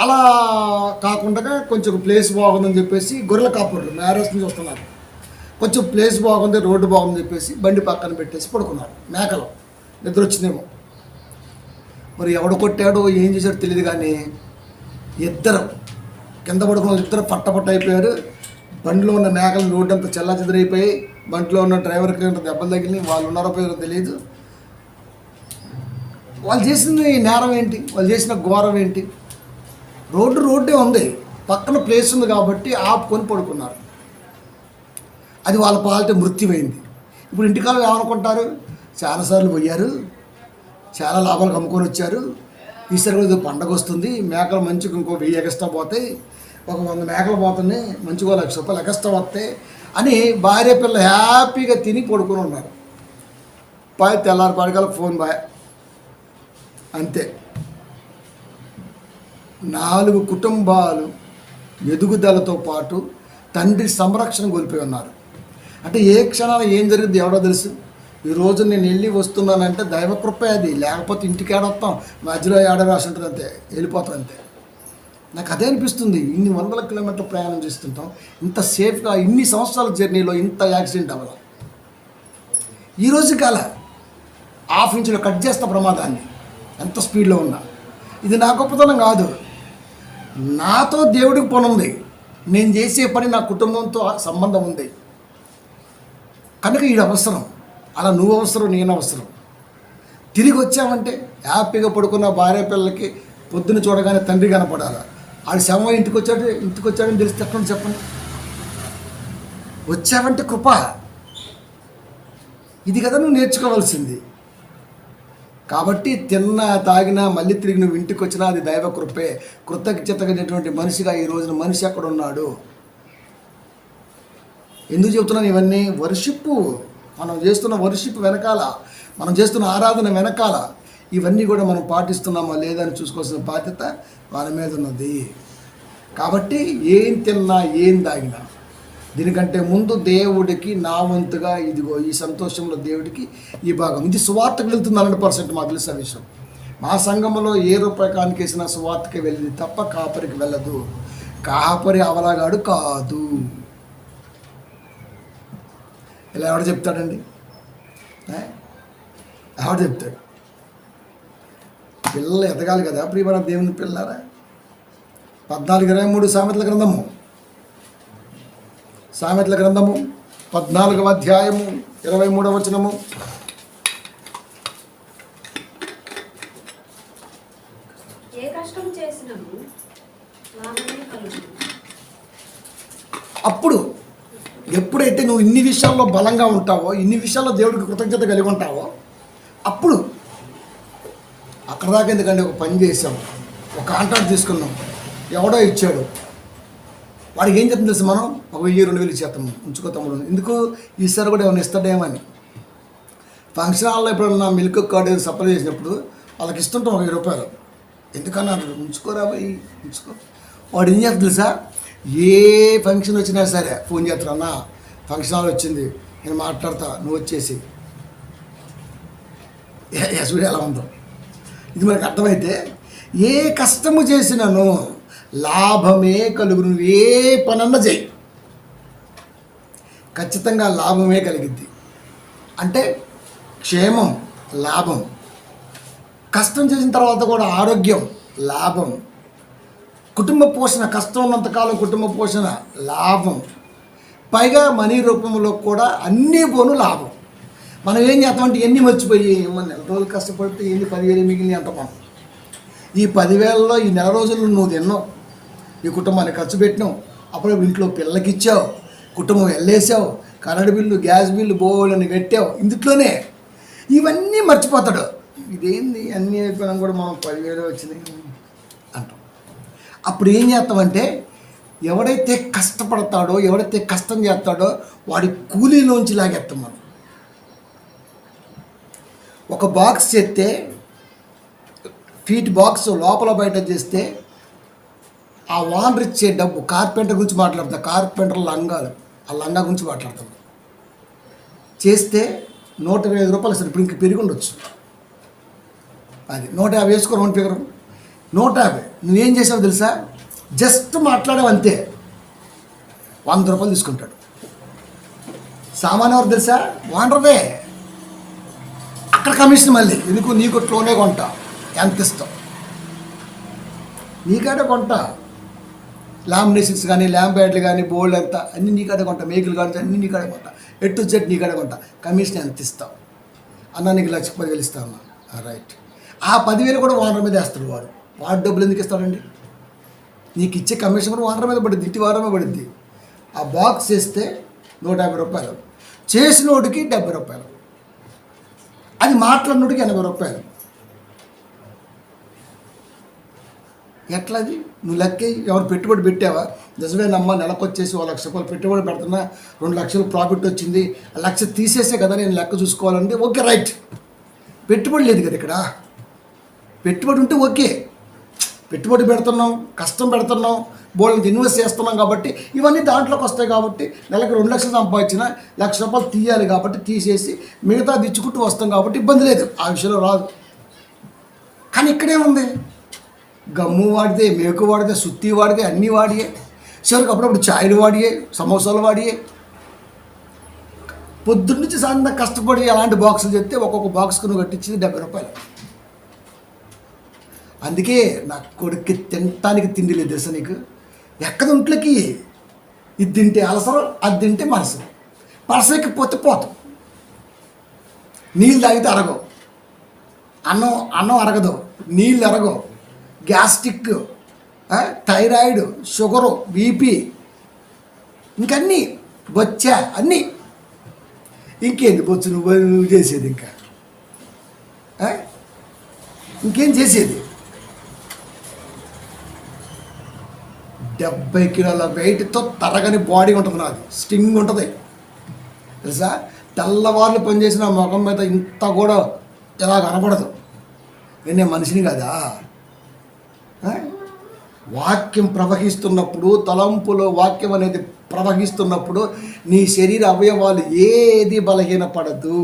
అలా కాకుండా కొంచెం ప్లేస్ బాగుందని చెప్పేసి గొర్రెల కాపర్లు మ్యారేజ్ నుంచి వస్తున్నారు, కొంచెం ప్లేస్ బాగుంది, రోడ్డు బాగుందని చెప్పేసి బండి పక్కన పెట్టేసి పడుకున్నారు. మేకలు నిద్ర వచ్చిందేమో, మరి ఎవడు కొట్టాడో ఏం చేశాడో తెలియదు, కానీ ఇద్దరు కింద పడుకున్న ఇద్దరు పట్ట అయిపోయారు. బండిలో ఉన్న మేకలు రోడ్డు అంతా చెల్లాచెదరైపోయి, బండిలో ఉన్న డ్రైవర్కి దెబ్బలు తగిలినాయి. వాళ్ళు ఉన్నారో పోయారో తెలియదు. వాళ్ళు చేసిన నేరం ఏంటి? వాళ్ళు చేసిన ఘోరం ఏంటి? రోడ్డే ఉంది, పక్కన ప్లేస్ ఉంది కాబట్టి ఆపుకొని పడుకున్నారు. అది వాళ్ళ పాలిట మృత్యువైంది. ఇప్పుడు ఇంటికాడ ఏమనుకుంటారు? చాలాసార్లు పోయారు, చాలా లాభాలు అమ్ముకొని వచ్చారు, ఈసారి కూడా పండగ వస్తుంది, మేకలు మంచిగా ఇంకో 1000 ఎక్స్ట్రా పోతాయి, ఒక 100 మేకలు పోతున్నాయి, మంచిగా ₹1,00,000 ఎక్స్ట్రా వస్తాయి అని భార్య పిల్ల హ్యాపీగా తిని పడుకొని ఉన్నారు. తెల్లారి పడగల ఫోన్ అంతే. 4 కుటుంబాలు ఎదుగుదలతో పాటు తండ్రి సంరక్షణ కోల్పోయి ఉన్నారు. అంటే ఏ క్షణాలు ఏం జరిగింది ఎవడో తెలుసు. ఈరోజు నేను వెళ్ళి వస్తున్నానంటే దైవకృపే అది, లేకపోతే ఇంటికి ఏడొస్తాం, మధ్యలో రాసి ఉంటుంది, అంతే వెళ్ళిపోతాం అంతే. నాకు అదే అనిపిస్తుంది. ఇన్ని 100 కిలోమీటర్లు ప్రయాణం చేస్తుంటాం, ఇంత సేఫ్గా ఇన్ని సంవత్సరాల జర్నీలో ఇంత యాక్సిడెంట్ అవ్వడం. ఈరోజు కాల ½ ఇంచులో కట్ చేస్తా ప్రమాదాన్ని, ఎంత స్పీడ్లో ఉన్నా. ఇది నా గొప్పతనం కాదు, నాతో దేవుడికి పని ఉంది, నేను చేసే పని నా కుటుంబంతో సంబంధం ఉంది కనుక ఇది అవసరం. అలా నువ్వు అవసరం, నేను అవసరం. తిరిగి వచ్చామంటే హ్యాపీగా పడుకున్న భార్య పిల్లలకి పొద్దున చూడగానే తండ్రి కనపడాలి. ఆడి శవం ఇంటికి వచ్చాడని తెలిసి చెప్పండి. వచ్చావంటే కృప. ఇది కదా నువ్వు నేర్చుకోవాల్సింది. కాబట్టి తిన్నా తాగినా మళ్ళీ తిరిగి నువ్వు ఇంటికి వచ్చినా అది దైవ కృపే. కృతజ్ఞతమైనటువంటి మనిషిగా ఈ రోజున మనిషి ఎక్కడ ఉన్నాడు? ఎందుకు చెబుతున్నాను ఇవన్నీ? వర్షిప్, మనం చేస్తున్న వర్షిప్ వెనకాల, మనం చేస్తున్న ఆరాధన వెనకాల ఇవన్నీ కూడా మనం పాటిస్తున్నామా లేదా అని చూసుకోవాల్సిన బాధ్యత వాళ్ళ మీద ఉన్నది. కాబట్టి ఏం తిన్నా ఏం తాగినా దీనికంటే ముందు దేవుడికి నా వంతుగా ఇదిగో ఈ సంతోషంలో దేవుడికి ఈ భాగం. ఇది సువార్తకు వెళ్తుంది 100%. మాకు తెలిసిన విషయం. మా సంఘంలో ఏ రూపాయి కానికేసిన సువార్తకి వెళ్ళింది తప్ప కాపరికి వెళ్ళదు. కాపరి అవలాగాడు కాదు. ఇలా ఎవడు చెప్తాడండి? ఎవడు చెప్తాడు? పిల్లలు ఎదగాలి కదా ప్రియమైన దేవుని పిల్లరా. 14:23 సామెతల గ్రంథము 14వ అధ్యాయము 23వ వచనము. అప్పుడు ఎప్పుడైతే నువ్వు ఇన్ని విషయాల్లో బలంగా ఉంటావో, ఇన్ని విషయాల్లో దేవుడికి కృతజ్ఞత కలిగి ఉంటావో, అప్పుడు అక్కడ దాకా ఎందుకంటే ఒక పని చేసాం, ఒక కాంట్రాక్ట్ తీసుకున్నాం, ఎవడో ఇచ్చాడు, వాడికి ఏం చెప్తుంది తెలుసు, మనం 1000-2000 ఇచ్చేస్తాం, ఉంచుకో తమ్ముడు. ఎందుకు ఈసారి కూడా ఏమైనా ఇస్తాడేమని. ఫంక్షన్ హాల్లో ఎప్పుడన్నా మిల్క్ కార్డు సప్లై చేసినప్పుడు వాళ్ళకి ఇస్తుంటాం 1000 రూపాయలు. ఎందుకన్నా ఉంచుకోరా పోయి ఉంచుకో. వాడు ఏం చేస్తుంది తెలుసా, ఏ ఫంక్షన్ వచ్చినా సరే ఫోన్ చేస్తాడు, అన్న ఫంక్షన్ హాల్ వచ్చింది, నేను మాట్లాడతా, నువ్వు వచ్చేసి. ఎస్బీడీ ఎలా ఉందో ఇది మనకు అర్థమైతే, ఏ కష్టము చేసినాను లాభమే కలుగు. నువ్వు ఏ పనన్నా చేయి, ఖచ్చితంగా లాభమే కలిగిద్ది. అంటే క్షేమం లాభం, కష్టం చేసిన తర్వాత కూడా ఆరోగ్యం లాభం, కుటుంబ పోషణ, కష్టం ఉన్నంతకాలం కుటుంబ పోషణ లాభం, పైగా మనీ రూపంలో కూడా అన్నీ పోను లాభం. మనం ఏం చేస్తామంటే ఎన్ని మర్చిపోయి నెల రోజులు కష్టపడితే ఎన్ని 10,000 మిగిలిన అంట. మనం ఈ 10,000లో ఈ నెల రోజులు నువ్వు తిన్నావు, ఈ కుటుంబాన్ని ఖర్చు పెట్టినావు, అప్పుడు ఇంట్లో పిల్లలకి ఇచ్చావు, కుటుంబం వెళ్ళేసావు, కరెంటు బిల్లు గ్యాస్ బిల్లు బోలని కట్టావు, ఇందులోనే ఇవన్నీ మర్చిపోతాడు. ఇదేంది అన్నీ అయిపోయినా కూడా మనం 10,000 వచ్చినాయి అంటాం. అప్పుడు ఏం చేస్తామంటే, ఎవడైతే కష్టపడతాడో, ఎవడైతే కష్టం చేస్తాడో వాడి కూలీలోంచి లాగేస్తాం మనం. ఒక బాక్స్ చేస్తే ఫీట్ బాక్స్ లోపల బయట చేస్తే ఆ ఓనర్ ఇచ్చే డబ్బు, కార్పెంటర్ గురించి మాట్లాడతా, కార్పెంటర్ లంగాలు, ఆ లంగా గురించి మాట్లాడతాం. చేస్తే 125 రూపాయలు ఇస్తారు. ఇప్పుడు ఇంక పెరిగి ఉండొచ్చు, అది 150 వేసుకో, రౌండ్ ఫిగర్ 150. నువ్వేం చేసావు తెలుసా, జస్ట్ మాట్లాడావు అంతే, 100 రూపాయలు తీసుకుంటాడు. సామాన్ ఎవరు తెలుసా, ఓనర్దే. అక్కడ కమిషన్ మళ్ళీ ఎందుకు, నీ కొట్లోనే కొంటా, ఎంత ఇస్తావు నీకాడే కొంటా, లామినేషన్స్ కానీ ల్యాంప్యాడ్లు కానీ బోల్డ్ ఎంత అన్నీ నీకాడే కొంటా, మేకులు కానీ అన్నీ నీకాడే కొంటా, ఎటు జెడ్ నీకాడే కొంటా. కమిషన్ ఎంత ఇస్తావు అన్న, నీకు 1,10,000 ఇస్తా అన్న, రైట్. ఆ 10,000 కూడా ఓనర్ మీద వేస్తాడు. వాడు డబ్బులు ఎందుకు ఇస్తాడండి? నీకు ఇచ్చే కమిషన్ కూడా ఓనర్ మీద పడుద్ది, ఇంటి వారమే పడుద్ది. ఆ బాక్స్ చేస్తే 150 రూపాయలు, చేసినోడికి 70 రూపాయలు, అది మాట్లాడినోడికి 80 రూపాయలు. ఎట్లది? నువ్వు లెక్క ఎవరు పెట్టుబడి పెట్టావా? నిజమేనమ్మా, నెలకు వచ్చేసి 1,00,000 రూపాయలు పెట్టుబడి పెడుతున్నా, 2 లక్షలు ప్రాఫిట్ వచ్చింది, 1,00,000 తీసేసే కదా నేను లెక్క చూసుకోవాలంటే ఓకే, రైట్. పెట్టుబడి లేదు కదా ఇక్కడ. పెట్టుబడి ఉంటే ఓకే, పెట్టుబడి పెడుతున్నాం, కష్టం పెడుతున్నాం, బోళ్ళని ఇన్వెస్ట్ చేస్తున్నాం కాబట్టి ఇవన్నీ దాంట్లోకి వస్తాయి. కాబట్టి నెలకు 2 లక్షలు సంపాదించిన 1,00,000 రూపాయలు తీయాలి కాబట్టి తీసేసి మిగతా దిచ్చుకుంటూ వస్తాం కాబట్టి ఇబ్బంది లేదు, ఆ విషయంలో రాదు. కానీ ఇక్కడేముంది, గమ్ము వాడితే, మేకు వాడితే, సుత్తి వాడితే, అన్నీ వాడియే, చివరికి అప్పుడప్పుడు ఛాయలు వాడియే, సమోసాలు వాడియే. పొద్దున్నుంచి సాయంత్రం కష్టపడి అలాంటి బాక్సులు చెప్తే ఒక్కొక్క బాక్స్కు నువ్వు కట్టించింది 70 రూపాయలు. అందుకే నా కొడుక్కి తినటానికి తిండి లేదు తెలుసా నీకు. ఎక్కడ ఒంట్లోకి ఇది తింటే అలసరం, అది తింటే మనసు, పరసెక్కిపోతే పోతాం. నీళ్ళు తాగితే అరగవు, అన్నం అరగదు, నీళ్ళు అరగవు, గ్యాస్ట్రిక్, థైరాయిడ్, షుగరు, బీపీ, ఇంకన్నీ బొచ్చా అన్నీ. ఇంకేంది బొచ్చు నువ్వు చేసేది? ఇంకేం చేసేది? 70 కిలోల వెయిట్తో తరగని బాడీ ఉంటుంది నాది, స్టింగ్ ఉంటుంది తెలుసా. తెల్లవాళ్ళు పనిచేసిన ముఖం మీద ఇంత కూడా ఎలా కనపడదు. నేను మనిషిని కదా. వాక్యం ప్రవహిస్తున్నప్పుడు తలంపులో వాక్యం అనేది ప్రవహిస్తున్నప్పుడు నీ శరీర అవయవాలు ఏది బలహీనపడదు.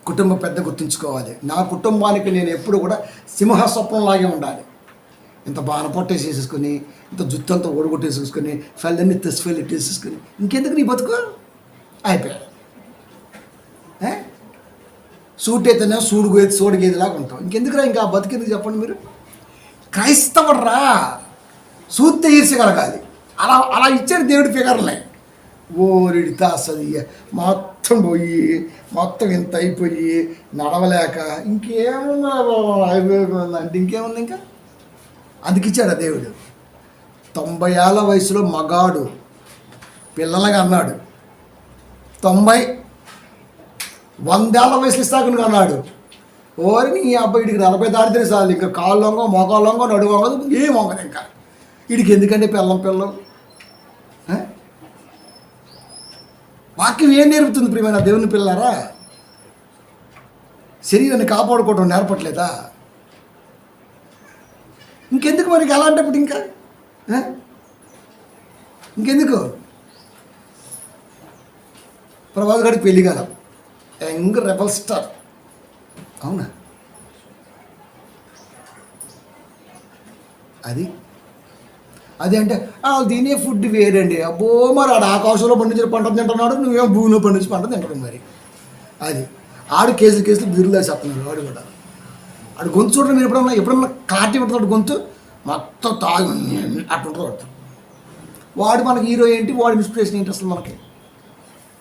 కుటుంబ పెద్ద గుర్తుంచుకోవాలి, నా కుటుంబానికి నేను ఎప్పుడు కూడా సింహస్వప్నంలాగే ఉండాలి. ఇంత బాణ పొట్టేసేసుకొని, ఇంత జుత్తు అంతా ఓడగొట్టేసేసుకొని, ఫెల్లన్ని తెసిఫెల్లెట్టేసేసుకొని ఇంకెందుకు నీ బతుకు అయిపోయాడు. సూట్ అయితేనే సోడిగేదిలాగా ఉంటాం. ఇంకెందుకురా ఇంకా ఆ బతికెందుకు చెప్పండి మీరు? క్రైస్తవుడ్రా, సూత్తే ఈర్చగలగాలి. అలా అలా ఇచ్చాడు దేవుడి ఫిగర్లే. ఓరిడితే అసలు మొత్తం పోయి మొత్తం ఇంత అయిపోయి నడవలేక ఇంకేమున్నా అంటే ఇంకేముంది ఇంకా అందుకిచ్చాడు ఆ దేవుడు. 90 ఏళ్ళ వయసులో మగాడు పిల్లలగా అన్నాడు. 100 ఏళ్ళ వయసులో ఇస్తాకుని అన్నాడు. ఓరి నీ అబ్బాయి వీడికి 40 దాటితే చాలు, ఇంకా కాళ్ళు వంగ మొగాలు వంగ నడువు వంగదు, ఏం వంగదు ఇంకా. వీడికి ఎందుకంటే పిల్లం వాక్యం ఏం నేర్పుతుంది ప్రియమైన దేవుని పిల్లలారా? శరీరాన్ని కాపాడుకోవడం నేర్పట్లేదా? ఇంకెందుకు మనకి అలాంటప్పుడు ఇంకెందుకు? ప్రభాస్ గారికి పెళ్లి కాలం, యంగ్ రెబల్ స్టార్, అవునా? అది అంటే దీనే ఫుడ్ వేరండి. అబ్బో మరి ఆడు ఆకాశంలో పండించిన పంట తింటున్నాడు, నువ్వేమో భూమిలో పండించి పంట తింటాడు. మరి అది ఆడు కేసులు బిరులు చెప్తున్నాడు. వాడు కూడా ఆడు గొంతు చూడడం మీరు ఎప్పుడన్నా కాటి పెడుతున్నాడు గొంతు మొత్తం తాగి అట్టుంటాడు. వాడు మనకి హీరో ఏంటి? వాడి ఇన్స్పిరేషన్ ఏంటి అసలు? మనకి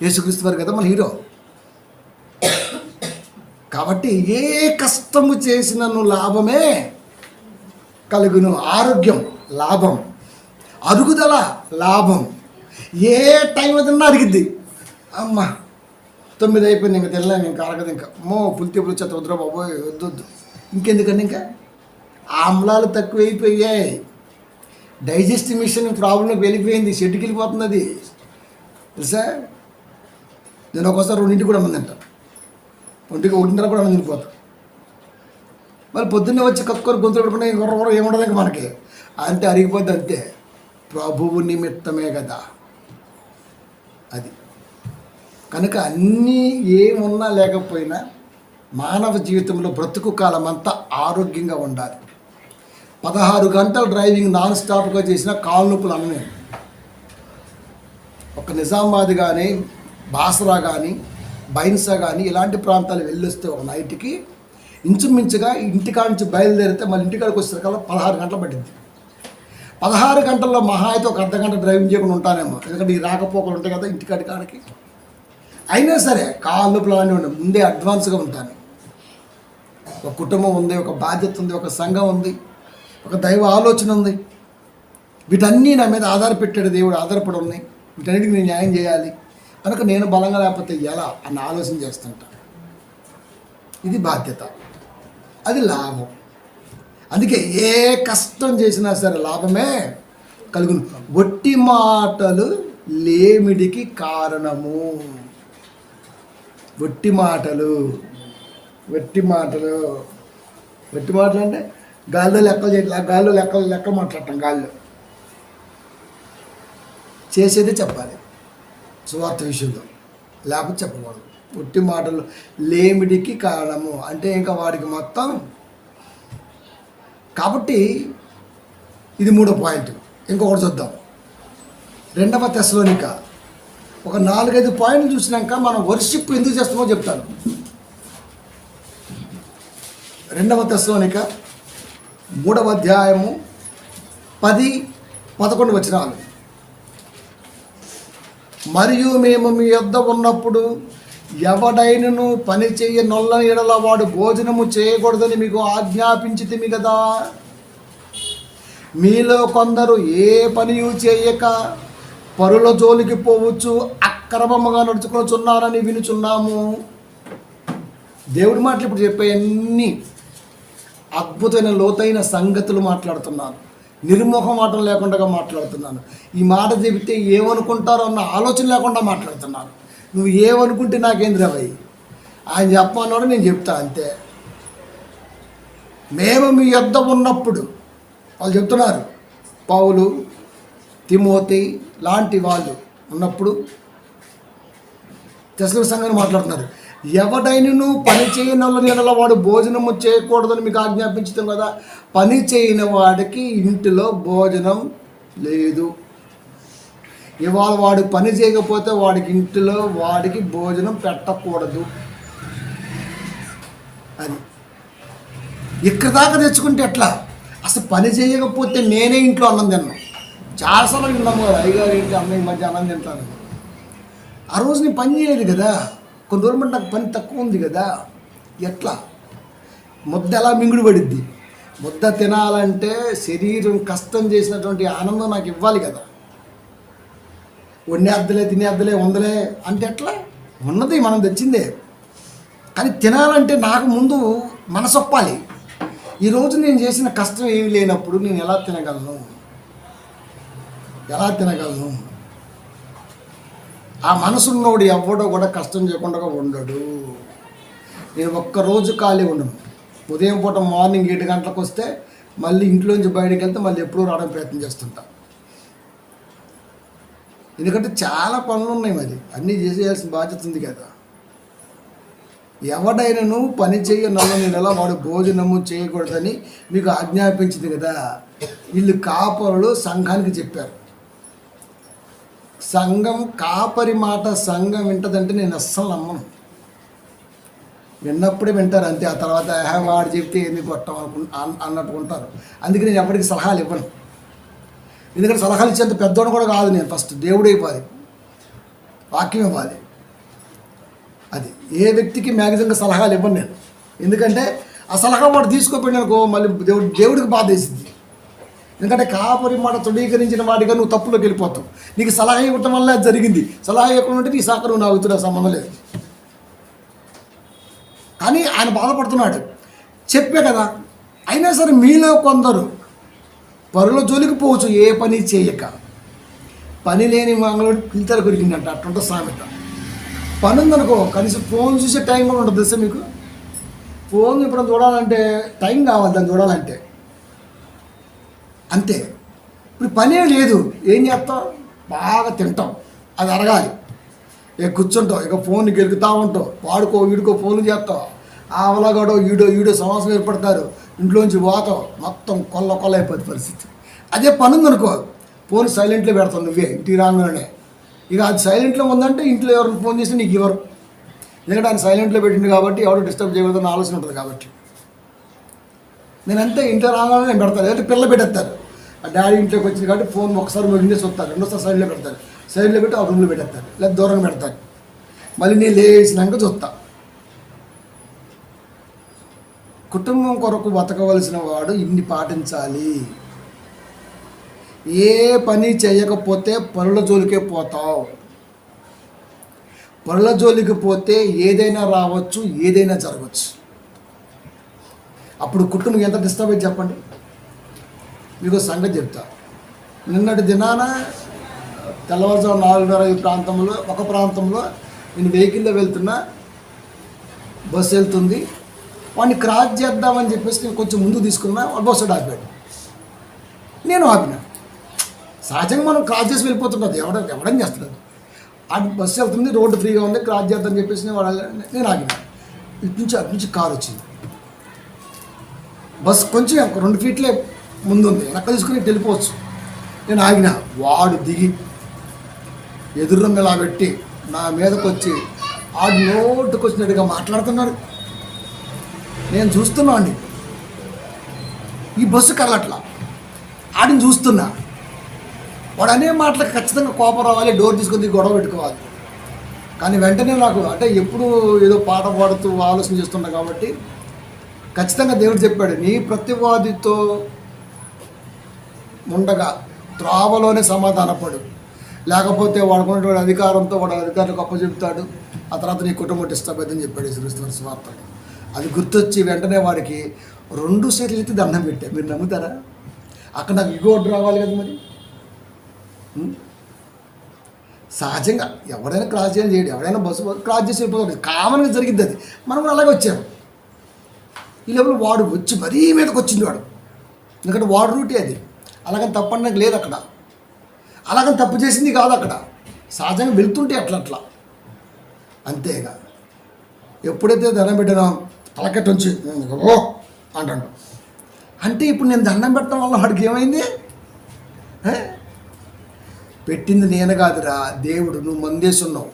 యేసుక్రీస్తు వారు కదా మన హీరో. కాబట్టి ఏ కష్టము చేసినను లాభమే కలుగును. ఆరోగ్యం లాభం, అరుగుదల లాభం. ఏ టైం ఏదన్నా అరిగిద్ది. అమ్మ 9 అయిపోయింది, ఇంకా తెల్లాను, ఇంకా అరగదు, ఇంకా పులితే వచ్చేత వద్దురా బాబోయ్ వద్దు. ఇంకెందుకండి? ఇంకా ఆమ్లాలు తక్కువైపోయాయి, డైజెస్టివ్ మిషన్ ప్రాబ్లం వెళ్ళిపోయింది, షెడ్కి వెళ్ళిపోతుంది. అది తెలుసా? నేను ఒకసారి 2 కూడా అమ్మందంట, 1:30 కూడా అన్నం తినిపోతాను. మరి పొద్దున్నే వచ్చి కక్కుని గొంతులు పెట్టుకుంటే ఇంకొర ఏముండదు ఇంకా మనకి, అంతే అరిగిపోద్ది. అంతే ప్రభువు నిమిత్తమే కదా అది. కనుక అన్నీ ఏమున్నా లేకపోయినా మానవ జీవితంలో బ్రతుకు కాలం అంతా ఆరోగ్యంగా ఉండాలి. 16 గంటలు డ్రైవింగ్ నాన్ స్టాప్గా చేసిన కాలు నొప్పులు అన్నీ. ఒక నిజామాబాద్ కానీ బాసరా కానీ బైన్సా కానీ ఇలాంటి ప్రాంతాలు వెళ్ళొస్తే ఒక నైట్కి ఇంచుమించుగా ఇంటికాడ నుంచి బయలుదేరితే మళ్ళీ ఇంటికాడికి వచ్చేసరికల్లా 16 గంటలు పట్టింది. 16 గంటల్లో మహా అయితే ఒక అర్ధగంట డ్రైవింగ్ చేయకుండా ఉంటానేమో, ఎందుకంటే ఈ రాకపోకలు ఉంటాయి కదా ఇంటికాడికి. అయినా సరే కాళ్ళు నొప్పులు అలాంటివి ఉండవు. ముందే అడ్వాన్స్గా ఉంటాను. ఒక కుటుంబం ఉంది, ఒక బాధ్యత ఉంది, ఒక సంఘం ఉంది, ఒక దైవ ఆలోచన ఉంది. వీటన్నీ నా మీద ఆధారపెట్టాడు దేవుడు, ఆధారపడి ఉన్నాయి. వీటన్నిటికి నేను న్యాయం చేయాలి కనుక నేను బలంగా లేకపోతే ఎలా అన్న ఆలోచన చేస్తుంటాను. ఇది బాధ్యత, అది లాభం. అందుకే ఏ కష్టం చేసినా సరే లాభమే కలుగును. వట్టి మాటలు లేమిడికి కారణము. వట్టి మాటలు అంటే గాల్లో లెక్కలు చేయట్లా, గాల్లో లెక్కలు మాట్లాడటం. గాల్లో చేసేదే చెప్పాలి సువార్త విషయంలో, లేకపోతే చెప్పకూడదు. వట్టి మాటలు లేమిడికి కారణము అంటే ఇంకా వాడికి మొత్తం. కాబట్టి ఇది 3వ పాయింట్. ఇంకొకటి చూద్దాం. 2వ తెస్సలోనిక ఒక 4-5 పాయింట్లు చూసినాక మనం వర్షిప్ ఎందుకు చేస్తామో చెప్తాను. 2వ తెస్సలోనిక 3వ అధ్యాయము 10-11 వచనాలు. మరియు మేము మీ యొద్ద ఉన్నప్పుడు ఎవడైనను పని చేయ నొల్లని ఎడల వాడు భోజనము చేయకూడదని మీకు ఆజ్ఞాపించితిమి కదా. మీలో కొందరు ఏ పనియు చేయక పరుల జోలికి పోవచ్చు అక్రమముగా నడుచుకొనుచున్నారని వినుచున్నాము. దేవుడి మాటలు ఇప్పుడు చెప్పే అన్ని అద్భుతమైన లోతైన సంగతులు మాట్లాడుతున్నాను. నిర్మోహమాటం లేకుండా మాట్లాడుతున్నాను. ఈ మాట చెబితే ఏమనుకుంటారో అన్న ఆలోచన లేకుండా మాట్లాడుతున్నాను. నువ్వు ఏమనుకుంటే నాకేంద్ర భయ్, ఆయన చెప్పమన్నాడు, నేను చెప్తా అంతే. మేము మీ యొద్ద ఉన్నప్పుడు వాళ్ళు చెప్తున్నారు, పౌలు తిమోతి లాంటి వాళ్ళు ఉన్నప్పుడు తెస్సలోనిక సంఘాన్ని మాట్లాడుతున్నారు. ఎవడైనను పని చేయని ఎడల వాడు భోజనము చేయకూడదని మీకు ఆజ్ఞాపించుతాం కదా. పని చేయని వాడికి ఇంటిలో భోజనం లేదు. ఇవాళ వాడు పని చేయకపోతే వాడికి ఇంటిలో వాడికి భోజనం పెట్టకూడదు. అది ఇక్కడ దాకా తెచ్చుకుంటే ఎట్లా? అసలు పని చేయకపోతే నేనే ఇంట్లో అన్నం తిన్నాను. చాలాసార్లు విన్నాము కదా, అయ్యగారు ఏంటి అమ్మాయి మధ్య అన్నం తింటాను. ఆ రోజు నేను పని చేయలేదు కదా, కొన్ని రోజులు బట్టి నాకు పని తక్కువ ఉంది కదా. ఎట్లా ముద్ద ఎలా మింగుడు పడిద్ది? ముద్ద తినాలంటే శరీరం కష్టం చేసినటువంటి ఆనందం నాకు ఇవ్వాలి కదా. వండేద్దలే తినేద్దలే ఉందలే అంటే ఎట్లా? ఉన్నది మనం తెచ్చిందే, కానీ తినాలంటే నాకు ముందు మనసొప్పాలి. ఈరోజు నేను చేసిన కష్టం ఏమి లేనప్పుడు నేను ఎలా తినగలను? ఆ మనసున్నోడు ఎవడో కూడా కష్టం చేయకుండా ఉండడు. నేను ఒక్కరోజు ఖాళీ ఉండను. ఉదయం పూట మార్నింగ్ 7 గంటలకు వస్తే మళ్ళీ ఇంట్లోంచి బయటకు వెళ్తే మళ్ళీ ఎప్పుడూ రావడానికి ప్రయత్నం చేస్తుంటా. ఎందుకంటే చాలా పనులు ఉన్నాయి, మరి అన్నీ చేసేయాల్సిన బాధ్యత ఉంది కదా. ఎవడైనాను పని చేయనల్లని నెల వాడు భోజనము చేయకూడదని మీకు ఆజ్ఞాపించింది కదా. వీళ్ళు కాపరులు సంఘానికి చెప్పారు. సంఘం కాపరి మాట సంఘం వింటదంటే నేను అస్సలు నమ్మను. విన్నప్పుడే వింటారు అంతే. ఆ తర్వాత వాడు చెప్తే ఎందుకు కొట్టం అన్నట్టు ఉంటారు. అందుకే నేను ఎప్పటికీ సలహాలు ఇవ్వను. ఎందుకంటే సలహాలు ఇచ్చేంత పెద్దోడు కూడా కాదు నేను. ఫస్ట్ దేవుడు అయిపోవాలి, వాక్యం ఇవ్వాలి. అది ఏ వ్యక్తికి మ్యాక్సిమంగా సలహాలు ఇవ్వను నేను. ఎందుకంటే ఆ సలహా వాడు తీసుకోపోయినానుకో మళ్ళీ దేవుడికి బాధ వేసింది. ఎందుకంటే కాపరి మాట తృఢీకరించిన వాడిగా నువ్వు తప్పులోకి వెళ్ళిపోతావు. నీకు సలహా ఇవ్వటం వల్ల అది జరిగింది. సలహా ఇవ్వకుండా ఉంటే నీ సాకరు నువ్వు నాగుతున్నా సంబంధం లేదు. కానీ ఆయన బాధపడుతున్నాడు, చెప్పే కదా. అయినా సరే మీలో కొందరు పరుల జోలికి పోవచ్చు ఏ పని చేయక. పని లేని మంగళుడు పిల్లలు కొరికిందంట, అట్లుంటే సామెత. పని ఉందనుకో కనీసం ఫోన్ చూసే టైం కూడా ఉంటుంది తెలుసా మీకు. ఫోన్ ఇప్పుడు చూడాలంటే టైం కావాలి, దాన్ని చూడాలంటే అంతే. ఇప్పుడు పనే లేదు, ఏం చేస్తాం? బాగా తింటాం, అది అరగాలి. ఇక కూర్చుంటావు, ఇక ఫోన్ గెలుకుతూ ఉంటావు, వాడుకో వీడుకో ఫోన్లు చేస్తావు. ఆవలాగాడో ఈడో సమాసం ఏర్పడతారు, ఇంట్లోంచి పోతావు, మొత్తం కొల్ల అయిపోతుంది పరిస్థితి. అదే పని ఉందనుకో ఫోన్ సైలెంట్లో పెడతావు నువ్వే ఇంటికి రాగానే. ఇక అది సైలెంట్లో ఉందంటే ఇంట్లో ఎవరిని ఫోన్ చేస్తే నీకు ఇవ్వరు. ఎందుకంటే ఆయన సైలెంట్లో పెట్టింది కాబట్టి ఎవరు డిస్టర్బ్ చేయకూడదని ఆలోచన ఉంటుంది కాబట్టి. నేనంతే ఇంట్లో రాగానే నేను పెడతాను. లేదంటే పిల్లలు పెట్టేస్తారు. ఆ డాడీ ఇంట్లోకి వచ్చింది కాబట్టి ఫోన్ ఒకసారి మొగినేసి వస్తారు, రెండోసారి సైడ్లో పెడతారు. సైడ్లో పెట్టి ఆ రూమ్లో పెట్టేస్తారు, లేదా దూరంగా పెడతారు. మళ్ళీ నేను లేచినాక చూస్తా. కుటుంబం కొరకు బతకవలసిన వాడు ఇన్ని పాటించాలి. ఏ పని చేయకపోతే పరుల జోలికే పోతావు. పరుల జోలికి పోతే ఏదైనా రావచ్చు, ఏదైనా జరగవచ్చు. అప్పుడు కుటుంబం ఎంత డిస్టర్బ్ అయ్యి చెప్పండి. మీకు సంగతి చెప్తా. నిన్నటి దినాన తెల్లవారుజాము 4:30 ప్రాంతంలో ఒక ప్రాంతంలో నేను వెహికల్లో వెళ్తున్నా, బస్సు వెళ్తుంది. వాడిని క్రాస్ చేద్దామని చెప్పేసి నేను కొంచెం ముందు తీసుకున్నా, వాడు బస్సు ఆపాడు. నేను ఆపిన. సహజంగా మనం క్రాస్ చేసి వెళ్ళిపోతుంటుంది, ఎవడని చేస్తున్నాడు. ఆ బస్సు వెళ్తుంది, రోడ్డు ఫ్రీగా ఉంది, క్రాస్ చేద్దామని చెప్పేసి నేను ఆగిన. అటు నుంచి కారు వచ్చింది. బస్సు కొంచెం 2 ఫీట్లే ముందుంది, వెనక తీసుకుని వెళ్ళిపోవచ్చు. నేను ఆగిన. వాడు దిగి ఎదురున్న ఇలా పెట్టి నా మీదకి వచ్చి ఆడు నోటుకు వచ్చినట్టుగా మాట్లాడుతున్నాడు. నేను చూస్తున్నా అండి, ఈ బస్సు కదలట్లా. ఆడిని చూస్తున్నా. వాడు అనే మాటలకు ఖచ్చితంగా కోపం రావాలి, డోర్ తీసుకొని గొడవ పెట్టుకోవాలి. కానీ వెంటనే నాకు అంటే ఎప్పుడు ఏదో పాట పాడుతూ ఆలోచన చేస్తున్నా కాబట్టి ఖచ్చితంగా దేవుడు చెప్పాడు, నీ ప్రతివాదితో ఉండగా త్రోవలోనే సమాధానపడు, లేకపోతే వాడుకున్నటువంటి అధికారంతో వాడు అధికారులకు అప్పచెప్తాడు, ఆ తర్వాత నీ కుటుంబం డిస్టర్బ్ అవుతుందని చెప్పాడు యేసుక్రీస్తు సువార్తలో. అది గుర్తొచ్చి వెంటనే వాడికి 2 సీట్లు ఎత్తి దండం పెట్టా. మీరు నమ్ముతారా? అక్కడ నాకు ఇగోడ్డు రావాలి కదా మరి. సహజంగా ఎవడైనా క్రాస్ చేయడం, ఎవడైనా బస్సు క్రాస్ చేసి వెళ్ళిపోతుంది, కామన్గా జరిగింది. అది మనం కూడా అలాగే వచ్చాము. ఈ లెవెల్ వాడు వచ్చి మరీ మీదకి వచ్చింది వాడు. ఎందుకంటే వాడు రూటే అది, అలాగని తప్పడానికి లేదు అక్కడ. అలాగని తప్పు చేసింది కాదు, అక్కడ సహజంగా వెళ్తుంటే అట్లా అంతేగా. ఎప్పుడైతే దండం పెట్టానో తలకెట్టు వచ్చి ఓ అంటాడు. అంటే ఇప్పుడు నేను దండం పెట్టడం వల్ల వాడికి ఏమైంది? పెట్టింది నేను కాదురా దేవుడు. నువ్వు మందేసున్నావు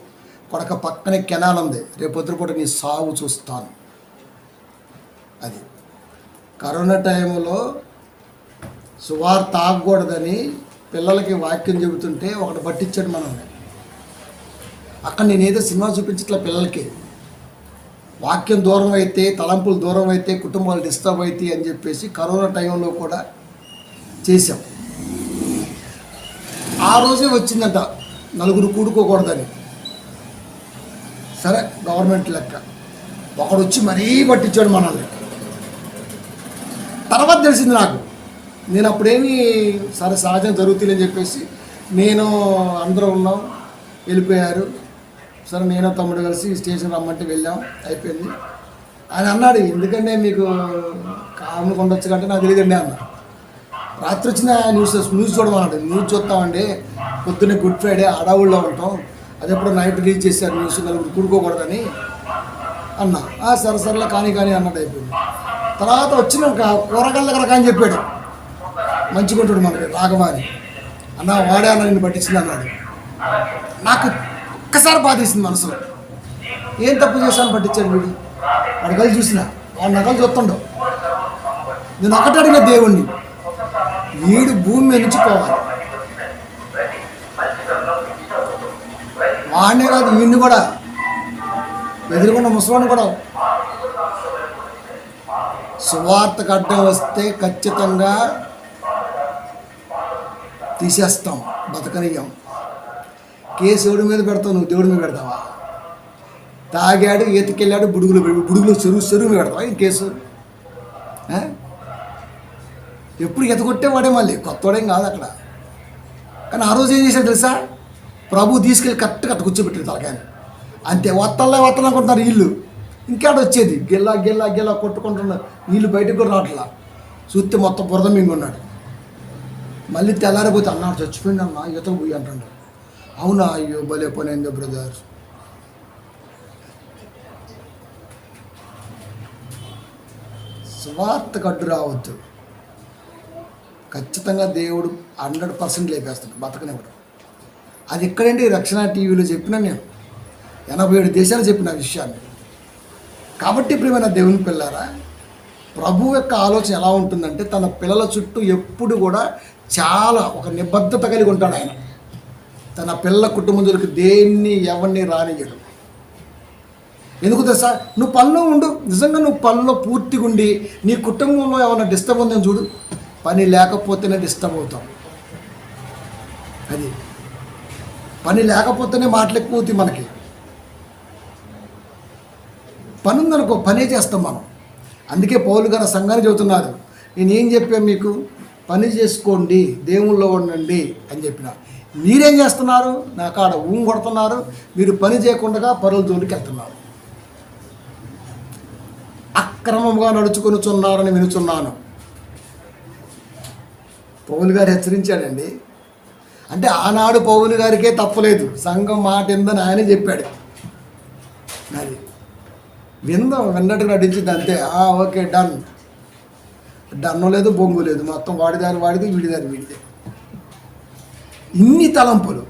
కొడక, పక్కనే కెనాల్ ఉంది, రేపు పొద్దుపూట నీ సాగు చూస్తాను. అది కరోనా టైంలో సువార్త ఆగకూడదని పిల్లలకి వాక్యం చెబుతుంటే ఒకటి పట్టించాడు మనల్ని. అక్కడ నేనేదో సినిమా చూపించట్లే, పిల్లలకి వాక్యం దూరం అయితే, తలంపులు దూరం అయితే, కుటుంబాలు డిస్టర్బ్ అవుతాయి అని చెప్పేసి కరోనా టైంలో కూడా చేశాం. ఆ రోజే వచ్చిందంట నలుగురు కూడుకోకూడదని. సరే గవర్నమెంట్ లెక్క, ఒకడు వచ్చి మరీ పట్టించాడు మనల్ని. తర్వాత తెలిసింది నాకు, నేను అప్పుడేమి సరే సహజం జరుగుతుందని చెప్పేసి నేను అందరూ ఉన్నాం, వెళ్ళిపోయారు. సరే నేను తమ్ముడు కలిసి స్టేషన్ రమ్మంటే వెళ్ళాం, అయిపోయింది. ఆయన అన్నాడు, ఎందుకంటే మీకు కాములు ఉండొచ్చు కంటే నాకు తెలియదండి అన్న. రాత్రి వచ్చిన న్యూస్ చూడమన్నాడు. న్యూస్ చూస్తామండి, పొద్దున్నే గుడ్ ఫ్రైడే అడవుల్లో ఉంటాం, అది ఎప్పుడో నైట్ రిలీజ్ చేశారు న్యూస్, నలుగురు కూడుకోకూడదని అన్నా. సరసరలా కానీ అన్నట్టు అయిపోయింది. తర్వాత వచ్చిన కూరగాయల దగ్గర కానీ చెప్పాడు, మంచిగా ఉంటాడు మనకి రాఘవాని అన్న, వాడే అన్న నిన్ను పట్టించింది అన్నాడు. నాకు ఒక్కసారి బాధేసింది మనసులో, ఏం తప్పు చేశాను పట్టించాడు వీడు. వాడు కలిసి చూసిన వాడు నగలు చూస్తుండవు. నేను ఒకటి అడిగిన దేవుణ్ణి, వీడు భూమి మీద నుంచి పోవాలి, వాడినే కాదు వీడిని కూడా, ఎదురుకున్న ముసలాన్ని కూడా. సువార్తకు అడ్డం వస్తే ఖచ్చితంగా తీసేస్తాం, బతకనియం. కేసు ఎవడి మీద పెడతావు? నువ్వు దేవుడి మీద పెడతావా? తాగాడు, ఈతకెళ్ళాడు, బుడుగులు చెరువు మీద పెడతావా ఈ కేసు? ఎప్పుడు ఈత కొట్టేవాడే, మళ్ళీ కొత్తవాడేం కాదు అక్కడ. కానీ ఆ రోజు ఏం చేశాడు తెలుసా? ప్రభు తీసుకెళ్ళి కరెక్ట్గా కూర్చోబెట్టారు తలకాయని. అంతే, వత్తలనుకుంటున్నారు వీళ్ళు. ఇంకేడ వచ్చేది గిల్లా కొట్టుకుంటున్నారు, నీళ్ళు బయటకు కూడా రావట్లా. చూస్తే మొత్తం బురద మింగున్నాడు. మళ్ళీ తెల్లారిపోతే అన్నాడు, చచ్చిపోయింది అన్న, ఈతకు పోయి అంటున్నాడు. అవునా, అయ్యో భలే పని అయిందో బ్రదర్. స్వార్థకు అడ్డు రావద్దు. ఖచ్చితంగా దేవుడు 100% లేపేస్తాడు, బతకనివ్వడు. అది ఎక్కడంటే రక్షణ టీవీలో చెప్పినా, నేను 87 దేశాలు చెప్పిన విషయాన్ని. కాబట్టి ప్రియమైన దేవుని పిల్లారా, ప్రభు యొక్క ఆలోచన ఎలా ఉంటుందంటే, తన పిల్లల చుట్టూ ఎప్పుడు కూడా చాలా ఒక నిబద్ధత కలిగి ఉంటాడు ఆయన. తన పిల్లల కుటుంబం జోలికి దేన్ని ఎవరిని రానియడు. ఎందుకు తెలుసా? నువ్వు పనిలో ఉండు, నిజంగా నువ్వు పనిలో పూర్తిగా ఉండి నీ కుటుంబంలో ఏమైనా డిస్టర్బ్ ఉందని చూడు. పని లేకపోతేనే డిస్టర్బ్ అవుతాం. అది పని లేకపోతేనే మాటలు ఎక్కువ అవుతాయి మనకి. పని ఉందనుకో, పనే చేస్తాం మనం. అందుకే పౌలు గారు సంఘాన్ని చెబుతున్నారు, నేనేం చెప్పాను మీకు? పని చేసుకోండి, దేవుళ్ళో ఉండండి అని చెప్పిన. మీరేం చేస్తున్నారు? నా కాడ కొడుతున్నారు. మీరు పని చేయకుండా పరుల జోలికి వెళ్తున్నారు, అక్రమంగా నడుచుకొనిచున్నారని వినుచున్నాను. పౌలు గారు హెచ్చరించాడండి. అంటే ఆనాడు పౌలు గారికే తప్పలేదు, సంఘం మాట ఎందని ఆయనే చెప్పాడు. అది విన్నట్టు నటించింది అంతే. ఓకే డన్ లేదు, బొంగు లేదు, మొత్తం వాడిదారి వాడిది, వీడిదారి వీడిదే. ఇన్ని తలంపులు,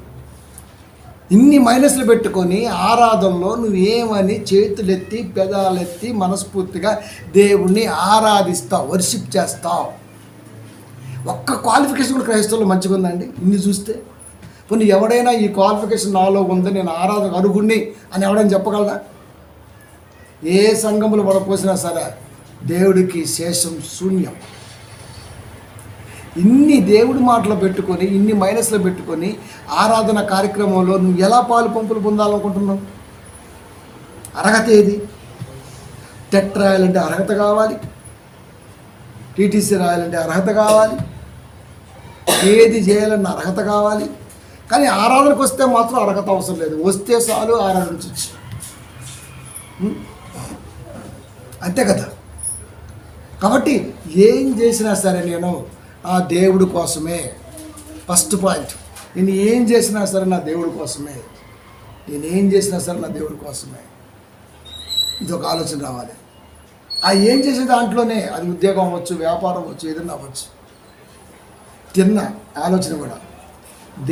ఇన్ని మైనస్లు పెట్టుకొని ఆరాధనలో నువ్వేమని చేతులెత్తి పెదాలెత్తి మనస్ఫూర్తిగా దేవుణ్ణి ఆరాధిస్తావు, వర్షిప్ చేస్తావు. ఒక్క క్వాలిఫికేషన్ కూడా క్రైస్తవులు మంచిగా ఉందండి ఇన్ని చూస్తే. కొన్ని ఎవడైనా ఈ క్వాలిఫికేషన్ నాలో ఉంది, నేను ఆరాధన అర్హుణ్ణి అని ఎవడైనా చెప్పగలరా? ఏ సంఘములు పడపోసినా సరే దేవుడికి శేషం శూన్యం. ఇన్ని దేవుడి మాటలు పెట్టుకొని, ఇన్ని మైనస్లో పెట్టుకొని ఆరాధన కార్యక్రమంలో నువ్వు ఎలా పాలు పంపులు పొందాలనుకుంటున్నావు? అర్హత ఏది? టెట్ రాయాలంటే అర్హత కావాలి, టీటీసీ రాయాలంటే అర్హత కావాలి, ఏది చేయాలన్న అర్హత కావాలి. కానీ ఆరాధనకు వస్తే మాత్రం అర్హత అవసరం లేదు, వస్తే చాలు ఆరాధించవచ్చు. అంతే కదా. కాబట్టి ఏం చేసినా సరే నేను ఆ దేవుడి కోసమే. ఫస్ట్ పాయింట్ నేను ఏం చేసినా సరే నా దేవుడి కోసమే, నేను ఏం చేసినా సరే నా దేవుడి కోసమే. ఇది ఒక ఆలోచన రావాలి. ఆ ఏం చేసే దాంట్లోనే, అది ఉద్యోగం అవ్వచ్చు, వ్యాపారం అవ్వచ్చు, ఏదైనా అవ్వచ్చు, తిన్న ఆలోచన కూడా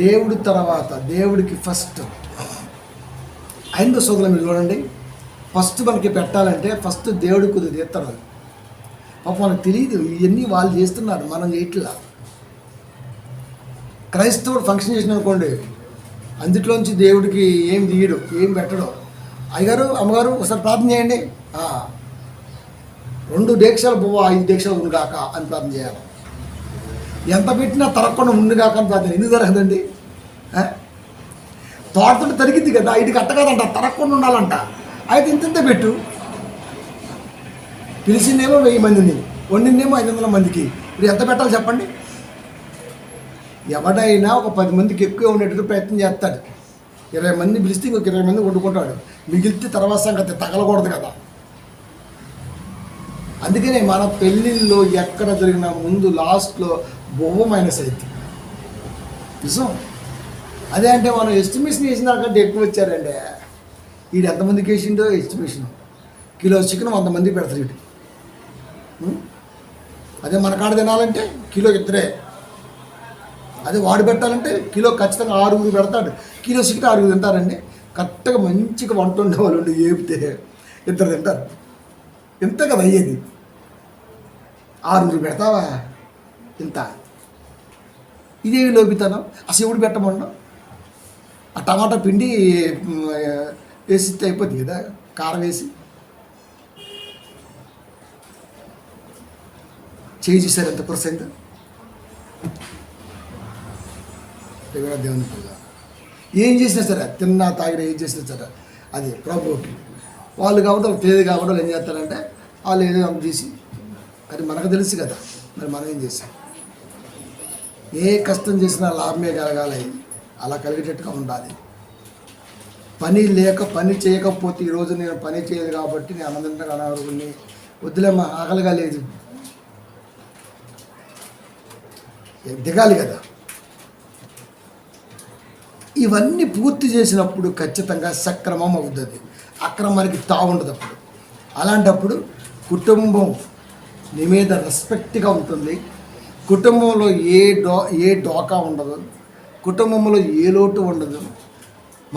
దేవుడి తర్వాత దేవుడికి ఫస్ట్. ఐదో సోదరులు మీరు చూడండి, ఫస్ట్ మనకి పెట్టాలంటే ఫస్ట్ దేవుడి కొద్దిగా తీస్తారు. పాప మనకు తెలియదు, ఇవన్నీ వాళ్ళు చేస్తున్నారు, మనం చేయట్లా. క్రైస్తవుడు ఫంక్షన్ చేసిన అనుకోండి, అందులోంచి దేవుడికి ఏం తీయడు, ఏం పెట్టడు. అయ్యగారు అమ్మగారు ఒకసారి ప్రార్థన చేయండి, 2 దీక్షలు పోవా 5 దీక్షలు ఉండుగాక అని ప్రార్థన చేయాలి. ఎంత పెట్టినా తరగకుండా ఉండుగాక అని ప్రార్థన ఎందుకు జరగదండి? తోటతో తరిగింది కదా, ఇది కట్ట కదంట, తరగకుండా ఉండాలంట. అయితే ఇంత పెట్టు. పిలిచిందేమో 1000 మందిని, వండిందేమో 500 మందికి. ఇప్పుడు ఎంత పెట్టాలి చెప్పండి? ఎవడైనా ఒక 10 మందికి ఎక్కువ ఉండేటట్టు ప్రయత్నం చేస్తాడు. 20 మంది పిలిస్తే ఇంకొక 20 మంది వండుకుంటాడు. మిగిలితే తర్వాత సంగతి తగలకూడదు కదా. అందుకనే మన పెళ్ళిళ్ళు ఎక్కడ జరిగిన ముందు లాస్ట్లో బొవ్వ మైనస్ అయితే నిజం. అదే అంటే మనం ఎస్టిమేషన్ వేసిన దానికంటే ఎక్కువ వచ్చారండి. వీడు ఎంతమందికి వేసిండో ఎస్టిమేషన్, కిలో చికెన్ 100 మందికి పెడతారు వీటి. అదే మన కాడ తినాలంటే కిలో ఇద్దరే. అదే వాడు పెట్టాలంటే కిలో ఖచ్చితంగా 6 పెడతాడు. కిలో చికెన్ 6 తింటారండి. కరెక్ట్గా మంచిగా వంట ఉండేవాళ్ళు ఏపితే 2 తింటారు. ఎంత కదా అయ్యేది? 6 పెడతావా ఇంత? ఇదేవి లోపితాను. ఆ శివుడు పెట్టమండం, ఆ టమాటా పిండి వేసి అయిపోద్ది కదా, కారం వేసి. చేయి చూసారు ఎంత పర్సెంట్? దేవుని పిల్ల ఏం చేసినా సరే, తిన్నా తాగిన ఏం చేసినా సరే అది ప్రభువుకి. వాళ్ళు కాబట్టి వాళ్ళు తెలియదు కాబట్టి వాళ్ళు ఏం చేస్తారంటే వాళ్ళు ఏదో అంత తీసి, అది మనకు తెలుసు కదా, మరి మనం ఏం చేసాం? ఏ కష్టం చేసినా లాభమే కలగాలి, అలా కలిగేటట్టుగా ఉండాలి. పని లేక పని చేయకపోతే ఈరోజు నేను పని చేయలేదు కాబట్టి నేను ఆనందంగా అనారోగ్యాన్ని వద్దులేమ్మా, ఆకలిగా లేదు, దిగాలి కదా. ఇవన్నీ పూర్తి చేసినప్పుడు ఖచ్చితంగా సక్రమం అవుతుంది. అక్రమానికి తావుండదు అప్పుడు. అలాంటప్పుడు కుటుంబం నీ మీద రెస్పెక్ట్గా ఉంటుంది. కుటుంబంలో ఏ డోకా ఉండదు. కుటుంబంలో ఏ లోటు ఉండదు.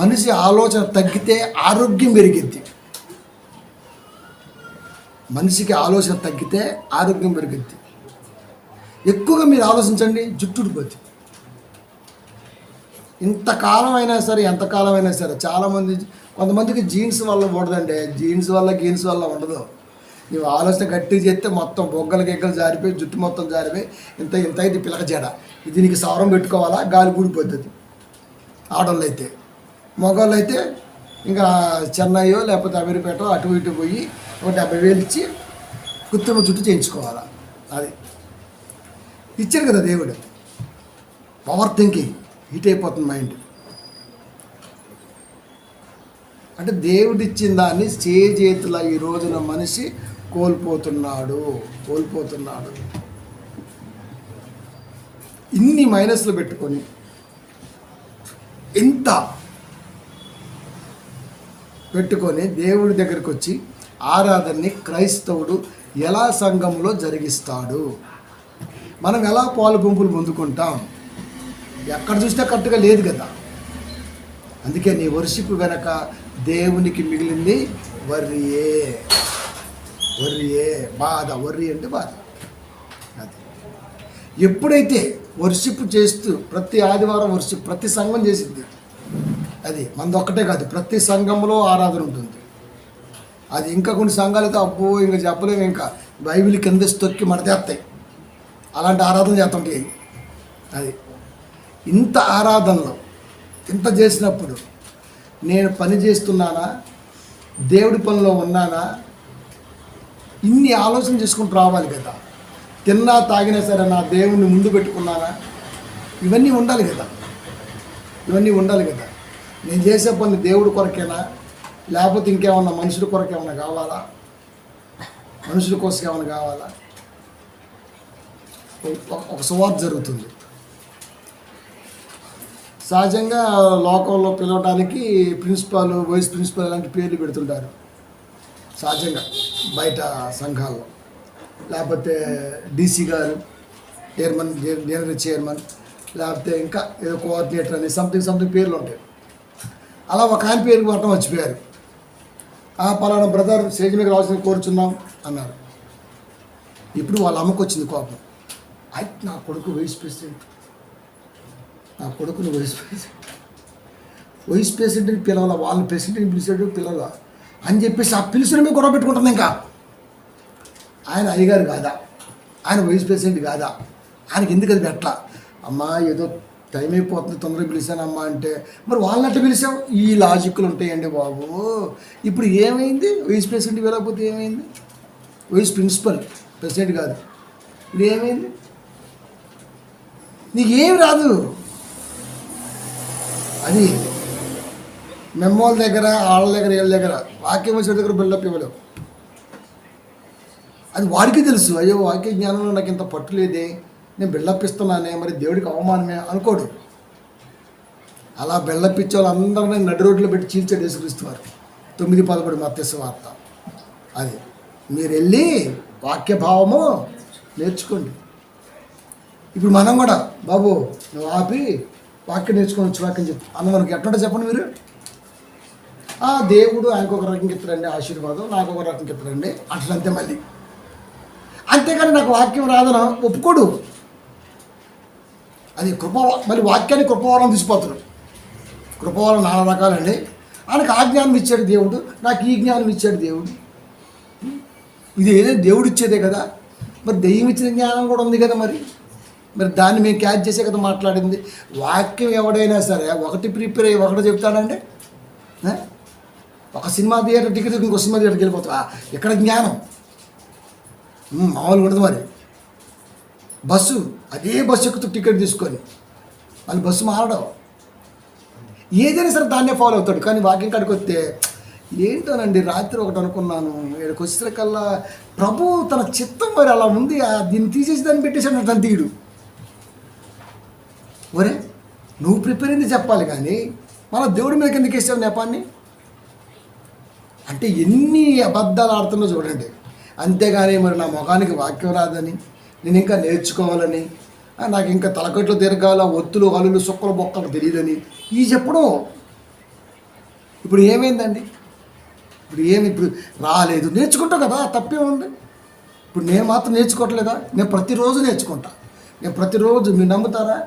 మనిషి ఆలోచన తగ్గితే ఆరోగ్యం పెరిగిద్ది. మనిషికి ఆలోచన తగ్గితే ఆరోగ్యం పెరిగిద్ది. ఎక్కువగా మీరు ఆలోచించండి, జుట్టు ఊడిపోద్ది. ఇంతకాలం అయినా సరే, ఎంతకాలం అయినా సరే, చాలామంది కొంతమందికి జీన్స్ వల్ల ఉండదండి. జీన్స్ వల్ల గీన్స్ వల్ల ఉండదు. నువ్వు ఆలోచన గట్టిగా చేస్తే మొత్తం బొగ్గలు గిగ్గలు జారిపోయి, జుట్టు మొత్తం జారిపోయి ఇంత ఇది పిలక జడ. ఇది నీకు సవరం పెట్టుకోవాలా, గాలి కూడిపోతుంది. ఆడవాళ్ళు అయితే, మగవాళ్ళు అయితే ఇంకా చెన్నైయో లేకపోతే అమీర్పేటో అటు ఇటు పోయి ఒక 70,000 ఇచ్చి కృత్రిమ జుట్టు చేయించుకోవాలా. అది ఇచ్చారు కదా దేవుడు. పవర్ థింకింగ్ హీట్ అయిపోతుంది మైండ్. అంటే దేవుడు ఇచ్చిన దాన్ని చేతుల ఈ రోజున మనిషి కోల్పోతున్నాడు. ఇన్ని మైనస్లు పెట్టుకొని ఇంత పెట్టుకొని దేవుడి దగ్గరికి వచ్చి ఆరాధనని క్రైస్తవుడు ఎలా సంఘంలో జరిగిస్తాడు? మనం ఎలా పాలు గుంపులు పొందుకుంటాం? ఎక్కడ చూస్తే కరెక్ట్గా లేదు కదా. అందుకే నీ వర్షిప్ వెనక దేవునికి మిగిలింది వర్రియే. బాధ. వర్రి అంటే బాధ. అది ఎప్పుడైతే వర్షిప్ చేస్తూ ప్రతి ఆదివారం వర్షిప్ ప్రతి సంఘం చేసింది. అది మనది ఒక్కటే కాదు, ప్రతి సంఘంలో ఆరాధన ఉంటుంది. అది ఇంకా కొన్ని సంఘాలు అయితే అబ్బో ఇంకా చెప్పలేము, ఇంకా బైబిల్ కింద తొక్కి మడతేస్తాయి. అలాంటి ఆరాధన చేస్తుంటాయి. అది ఇంత ఆరాధనలో ఇంత చేసినప్పుడు నేను పని చేస్తున్నానా, దేవుడి పనిలో ఉన్నానా, ఇన్ని ఆలోచన చేసుకుంటూ రావాలి కదా. తిన్నా తాగినా సరే నా దేవుడిని ముందు పెట్టుకున్నానా, ఇవన్నీ ఉండాలి కదా. నేను చేసే పని దేవుడి కొరకేనా, లేకపోతే ఇంకేమన్నా మనుషుల కొరకు ఏమైనా కావాలా, మనుషుల కోసం ఏమైనా కావాలా? ఒక సువార్త జరుగుతుంది. సహజంగా లోకంలో పిలవడానికి ప్రిన్సిపాల్, వైస్ ప్రిన్సిపాల్ ఇలాంటి పేర్లు పెడుతుంటారు సహజంగా బయట సంఘాల్లో. లేకపోతే డీసీ గారు, చైర్మన్, జనరల్ చైర్మన్, లేకపోతే ఇంకా ఏదో కోఆర్డినేటర్ అని సంథింగ్ పేర్లు ఉంటాయి. అలా ఒక ఆయన పేరు మాత్రం మర్చిపోయారు. పలానా బ్రదర్ స్టేజ్ మీద రావాల్సిన కోరుచున్నాం అన్నారు. ఇప్పుడు వాళ్ళ అమ్మకు వచ్చింది కోపం. అయితే నా కొడుకు వైస్ ప్రెసిడెంట్, నా కొడుకుని వైస్ ప్రెసిడెంట్ని పిలవాల, వాళ్ళని ప్రెసిడెంట్ని పిలిచాడు పిలవాల అని చెప్పేసి ఆ పిలుచుని గొడవ పెట్టుకుంటుంది. ఇంకా ఆయన అయ్యగారు కాదా, ఆయన వైస్ ప్రెసిడెంట్ కాదా, ఆయనకి ఎందుకు అది పెట్టలా? అమ్మా ఏదో టైం అయిపోతుంది తొందరగా పిలిచానమ్మా అంటే, మరి వాళ్ళని అట్లా పిలిచాం. ఈ లాజిక్లు ఉంటాయండి బాబు. ఇప్పుడు ఏమైంది? వైస్ ప్రెసిడెంట్ వెళ్ళకపోతే ఏమైంది? వైస్ ప్రిన్సిపల్, ప్రెసిడెంట్ కాదు. ఇది ఏమైంది? నీకేం రాదు. అది మెమ్మోల దగ్గర, వాళ్ళ దగ్గర, వీళ్ళ దగ్గర వాక్యం వచ్చే దగ్గర బిల్డప్ ఇవ్వలేవు. అది వాడికి తెలుసు. అయ్యో వాక్య జ్ఞానంలో నాకు ఇంత పట్టు లేదే, నేను బిల్డప్ ఇస్తున్నానే, మరి దేవుడికి అవమానమే అనుకోడు. అలా బిల్డప్ ఇచ్చే వాళ్ళందరినీ నడి రోడ్లో పెట్టి చీల్చాడు యేసుక్రీస్తువారు. 9:11 మత్తయి సువార్త. అది మీరు వెళ్ళి వాక్య భావము నేర్చుకోండి. ఇప్పుడు మనం కూడా బాబు నువ్వు ఆపి వాక్యం నేర్చుకోవచ్చు, వాక్యం చెప్పు అన్న మనకి ఎట్లా చెప్పండి మీరు. దేవుడు ఆయనకు ఒక రకంగా ఇస్తారండి ఆశీర్వాదం, నాకు ఒక రకంగా ఇస్తారండి అట్లంతే. అంతేకాని నాకు వాక్యం రాదని ఒప్పుకోడు. అది కృప. మళ్ళీ వాక్యాన్ని కృపవరం తీసిపోతాడు. కృపవరం 4 రకాలండి. ఆయనకు ఆ జ్ఞానం ఇచ్చాడు దేవుడు, నాకు ఈ జ్ఞానం ఇచ్చాడు దేవుడు. ఇది ఏదో దేవుడు ఇచ్చేదే కదా, మరి దెయ్యం ఇచ్చిన జ్ఞానం కూడా ఉంది కదా. మరి దాన్ని మేము క్యాచ్ చేసే కదా మాట్లాడింది. వాక్యం ఎవడైనా సరే ఒకటి ప్రిపేర్ అయ్యి ఒకటి చెప్తాడంటే, ఒక సినిమా థియేటర్ టికెట్ ఇంకో సినిమా థియేటర్కి వెళ్ళిపోతా. ఎక్కడ జ్ఞానం మామూలుగా ఉండదు. మరి బస్సు, అదే బస్సు ఎక్కుతూ టికెట్ తీసుకొని మళ్ళీ బస్సు మారడం, ఏదైనా సరే దాన్నే ఫాలో అవుతాడు. కానీ వాక్యం కాడికి వస్తే ఏంటోనండి, రాత్రి ఒకటి అనుకున్నాను, ఇక్కడికి వచ్చేసరికల్లా ప్రభు తన చిత్తం మరి అలా ఉంది, దీన్ని తీసేసి దాన్ని పెట్టేసాడు. తను తీయడు. ఒరే నువ్వు ప్రిపేర్ అయింది చెప్పాలి, కానీ మన దేవుడి మీదకి ఎందుకు వేసావు నెపాన్ని? అంటే ఎన్ని అబద్ధాలు ఆడుతుందో చూడండి. అంతేగాని మరి నా ముఖానికి వాక్యం రాదని, నేను ఇంకా నేర్చుకోవాలని, నాకు ఇంకా తలకట్లు తిరగాల, ఒత్తులు అలులు సుక్కలు బొక్కలు తెలియదని ఈ చెప్పడం. ఇప్పుడు ఏమైందండి? ఇప్పుడు రాలేదు, నేర్చుకుంటావు కదా, తప్పే ఉంది. ఇప్పుడు నేను మాత్రం నేర్చుకోవట్లేదా? నేను ప్రతిరోజు నేర్చుకుంటా. నేను ప్రతిరోజు, మీరు నమ్ముతారా,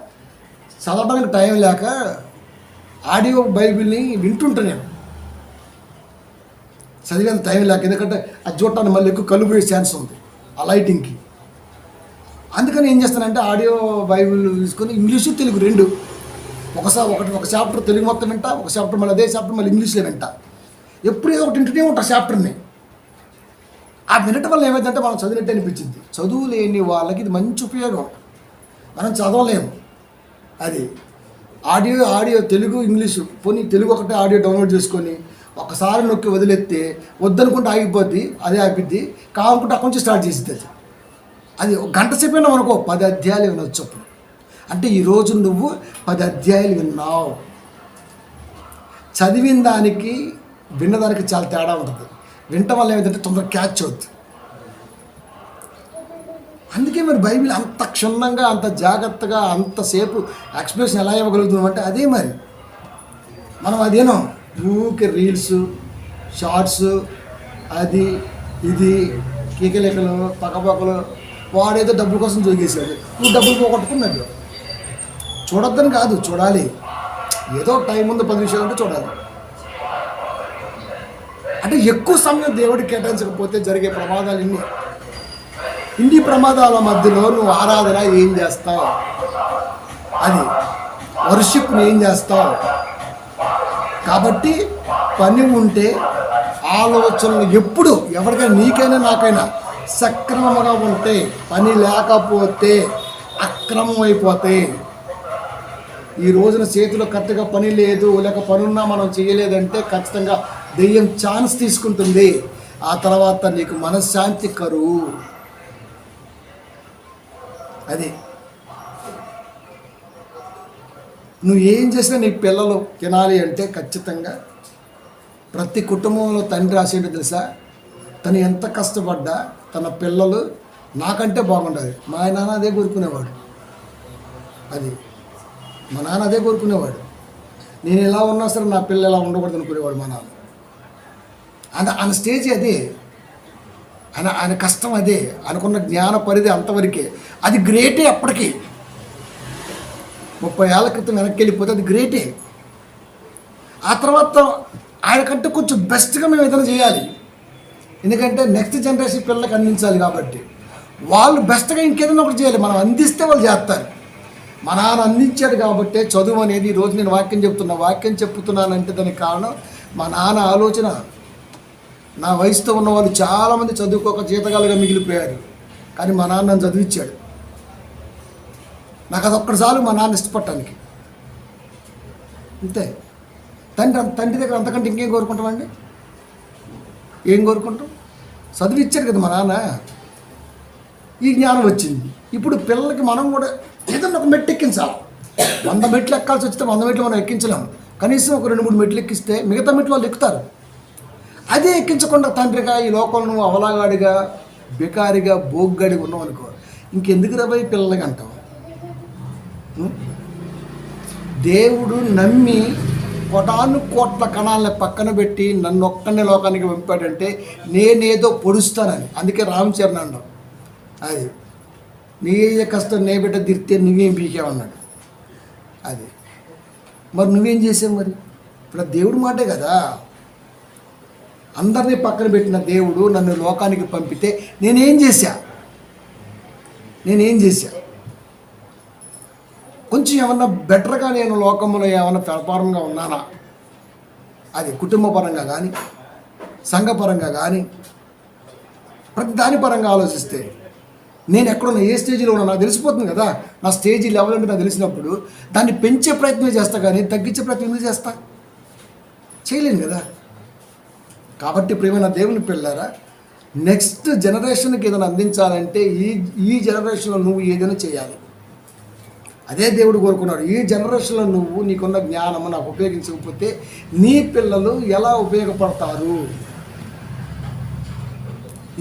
చదవడానికి టైం లేక ఆడియో బైబిల్ని వింటుంటా. నేను చదివేంత టైం లేక, ఎందుకంటే అది చూడటానికి మళ్ళీ ఎక్కువ కళ్ళు పోయే ఛాన్స్ ఉంది ఆ లైటింగ్కి. అందుకని ఏం చేస్తానంటే ఆడియో బైబిల్ తీసుకొని ఇంగ్లీషు తెలుగు రెండు ఒక చాప్టర్ తెలుగు మొత్తం వింటా, ఒక చాప్టర్ మళ్ళీ అదే చాప్టర్ మళ్ళీ ఇంగ్లీష్లో వింటా. ఎప్పుడు ఏదో ఒకటి వింటూనే ఉంటా చాప్టర్ని. ఆ వినటం వల్ల ఏమైందంటే మనం చదివినట్టు అనిపించింది. చదువు లేని వాళ్ళకి ఇది మంచి ఉపయోగం. మనం చదవలేము. అది ఆడియో తెలుగు ఇంగ్లీషు, పోనీ తెలుగు ఒకటే ఆడియో డౌన్లోడ్ చేసుకొని ఒకసారి నొక్కి వదిలేస్తే వద్దనుకుంటే ఆగిపోద్ది, అదే ఆగిపోద్ది, కావాలనుకుంటే అక్కడి నుంచి స్టార్ట్ చేసింది. అది ఒక గంట సేపు అయినా అనుకో 10 అధ్యాయాలు వినొచ్చు. అప్పుడు అంటే ఈరోజు నువ్వు 10 అధ్యాయాలు విన్నావు. చదివిన దానికి విన్నదానికి చాలా తేడా ఉంటుంది. వినటం వల్ల ఏమిటంటే తొందరగా క్యాచ్ అవుతుంది. అందుకే మరి బైబిల్ అంత క్షుణ్ణంగా, అంత జాగ్రత్తగా, అంతసేపు ఎక్స్ప్లెనేషన్ ఎలా ఇవ్వగలుగుతున్నాం అంటే అదే. మరి మనం అదేనో ఊకే రీల్స్, షార్ట్స్, అది ఇది కీకలేకలు, పక్కపక్కలు, వాడేదో డబ్బుల కోసం జోగేశాడు, నువ్వు డబ్బులు పోగొట్టుకున్నాడు. చూడొద్దని కాదు, చూడాలి. ఏదో టైం ఉంది 10 నిమిషాలు అంటే చూడాలి. అంటే ఎక్కువ సమయం దేవుడికి కేటాయించకపోతే జరిగే ప్రమాదాలు ఇన్ని ప్రమాదాల మధ్యలో నువ్వు ఆరాధన ఏం చేస్తావు, అది వర్షిప్ని ఏం చేస్తావు. కాబట్టి పని ఉంటే ఆలోచనలు ఎప్పుడు ఎవరికైనా, నీకైనా నాకైనా సక్రమంగా ఉంటే, పని లేకపోతే అక్రమం అయిపోతాయి. ఈ రోజున చేతిలో కరెక్ట్గా పని లేదు, లేక పనున్నా మనం చేయలేదంటే ఖచ్చితంగా దెయ్యం ఛాన్స్ తీసుకుంటుంది. ఆ తర్వాత నీకు మనశ్శాంతి కరువు. అది నువ్వు ఏం చేసినా నీ పిల్లలు తినాలి అంటే ఖచ్చితంగా ప్రతి కుటుంబంలో తండ్రి రాసేటో తెలుసా, తను ఎంత కష్టపడ్డా తన పిల్లలు నాకంటే బాగుండాలి. మా నాన్న అదే కోరుకునేవాడు. అది మా నాన్న అదే కోరుకునేవాడు. నేను ఎలా ఉన్నా సరే నా పిల్లలు ఎలా ఉండకూడదు అనుకునేవాడు మా నాన్న. ఆయన స్టేజ్ అదే, ఆయన కష్టం అదే, అనుకున్న జ్ఞాన పరిధి అంతవరకే. అది గ్రేటే. అప్పటికి 30 ఏళ్ళ క్రితం వెనక్కి వెళ్ళిపోతే అది గ్రేటే. ఆ తర్వాత ఆయనకంటే కొంచెం బెస్ట్గా మేము ఏదైనా చేయాలి. ఎందుకంటే నెక్స్ట్ జనరేషన్ పిల్లలకు అందించాలి కాబట్టి వాళ్ళు బెస్ట్గా ఇంకేదైనా ఒకటి చేయాలి. మనం అందిస్తే వాళ్ళు చేస్తారు. మా నాన్న అందించాడు కాబట్టే చదువు అనేది ఈరోజు నేను వాక్యం చెప్తున్నానంటే దానికి కారణం మా నాన్న ఆలోచన. నా వయసుతో ఉన్న వాళ్ళు చాలామంది చదువుకోక జీతగాలుగా మిగిలిపోయారు, కానీ మా నాన్న నన్ను చదివించాడు. నాకు అదొక్కటి చాలు మా నాన్న ఇష్టపడటానికి. అంతే. తండ్రి దగ్గర అంతకంటే ఇంకేం కోరుకుంటామండి? ఏం కోరుకుంటాం? చదివిచ్చారు కదా మా నాన్న, ఈ జ్ఞానం వచ్చింది. ఇప్పుడు పిల్లలకి మనం కూడా ఏదన్నా ఒక మెట్టు ఎక్కించాలి. 100 మెట్లు ఎక్కాల్సి వస్తే 100 మెట్లు మనం ఎక్కించలేము. కనీసం ఒక 2-3 మెట్లు ఎక్కిస్తే మిగతా మెట్లు వాళ్ళు ఎక్కుతారు. అదే ఎక్కించకుండా తండ్రిగా ఈ లోకంలో నువ్వు అవలాగాడిగా బికారిగా బోగ్గాడిగా ఉన్నావు అనుకో, ఇంకెందుకు రాబోయే పిల్లలకి అంటావు? దేవుడు నమ్మి కోట్ల కణాలని పక్కన పెట్టి నన్ను ఒక్కనే లోకానికి పంపాడంటే నేనేదో పొడుస్తానని. అందుకే రామచరణ్ అన్నాడు, అది నీ కష్టం నే బిడ్డ తిరితే నువ్వేం పీకావన్నాడు. అది మరి నువ్వేం చేసావు? మరి ఇప్పుడు దేవుడు మాటే కదా. అందరినీ పక్కన పెట్టిన దేవుడు నన్ను లోకానికి పంపితే నేనేం చేశా? కొంచెం ఏమన్నా బెటర్గా నేను లోకంలో ఏమన్నా వ్యాపారంగా ఉన్నానా? అది కుటుంబపరంగా కానీ సంఘపరంగా కానీ ప్రతి దాని పరంగా ఆలోచిస్తే నేను ఎక్కడున్నా, ఏ స్టేజ్లో ఉన్నా నాకు తెలిసిపోతుంది కదా. నా స్టేజీ లెవెల్ అంటే నాకు తెలిసినప్పుడు దాన్ని పెంచే ప్రయత్నం చేస్తా, కానీ తగ్గించే ప్రయత్నం ఎందుకు చేస్తా? చేయలేను కదా. కాబట్టి ప్రియమైన దేవుని పిల్లారా, నెక్స్ట్ జనరేషన్కి ఏదైనా అందించాలంటే ఈ జనరేషన్లో నువ్వు ఏదైనా చేయాలి. అదే దేవుడు కోరుకున్నాడు. ఈ జనరేషన్లో నువ్వు నీకున్న జ్ఞానము నాకు ఉపయోగించకపోతే నీ పిల్లలు ఎలా ఉపయోగపడతారు?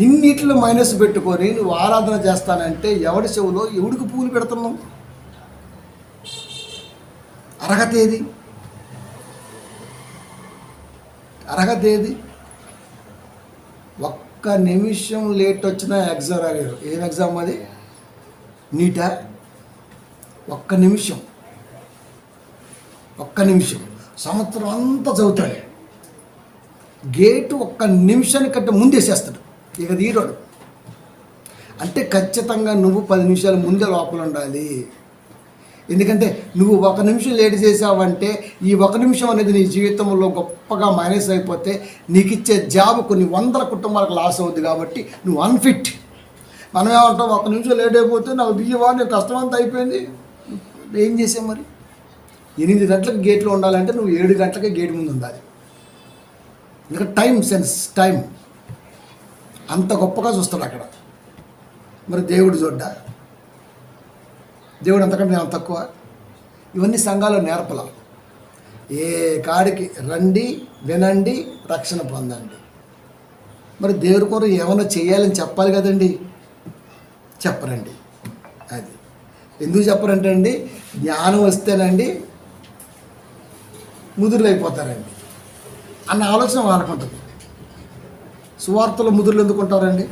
ఇన్నిట్లో మైనస్ పెట్టుకొని నువ్వు ఆరాధన చేస్తానంటే ఎవడి చెవులో ఎవడికి పూలు పెడుతున్నావు? అర్హత ఏది? ఒక్క నిమిషం లేట్ వచ్చినా ఎగ్జామ్ రాలేరు. ఏం ఎగ్జామ్ అది? నీటా? ఒక్క నిమిషం సంవత్సరం అంతా చదువుతాడు. గేటు ఒక్క నిమిషానికంటే ముందేసేస్తాడు. ఇక తీరాడు. అంటే ఖచ్చితంగా నువ్వు 10 నిమిషాల ముందే లోపల ఉండాలి. ఎందుకంటే నువ్వు 1 నిమిషం లేట్ చేసావంటే ఈ 1 నిమిషం అనేది నీ జీవితంలో గొప్పగా మైనస్ అయిపోతే నీకు ఇచ్చే జాబ్ కొన్ని 100 కుటుంబాలకు లాస్ అవుద్ది. కాబట్టి నువ్వు అన్ఫిట్. మనం ఏమంటాం, 1 నిమిషం లేట్ అయిపోతే నాకు బియ్యవా, నేను కష్టం అంతా అయిపోయింది. ఏం చేసావు మరి? 8 గంటలకు గేట్లో ఉండాలంటే నువ్వు 7 గంటలకే గేట్ ముందు ఉండాలి. ఇంకా టైం అంత గొప్పగా చూస్తాడు అక్కడ. మరి దేవుడు చూడ్డా? దేవుడు అంతకంటే నేను తక్కువ? ఇవన్నీ సంఘాలు నేర్పల. ఏ కాడికి రండి, వినండి, రక్షణ పొందండి. మరి దేవుడి కొరకు ఏమైనా చేయాలని చెప్పాలి కదండి. చెప్పరండి. అది ఎందుకు చెప్పరంటే అండి, జ్ఞానం వస్తేనండి ముదురులు అయిపోతారండి అన్న ఆలోచన వాళ్ళకుంటుంది. సువార్తలో ముదురులు ఎందుకు ఉంటారండి?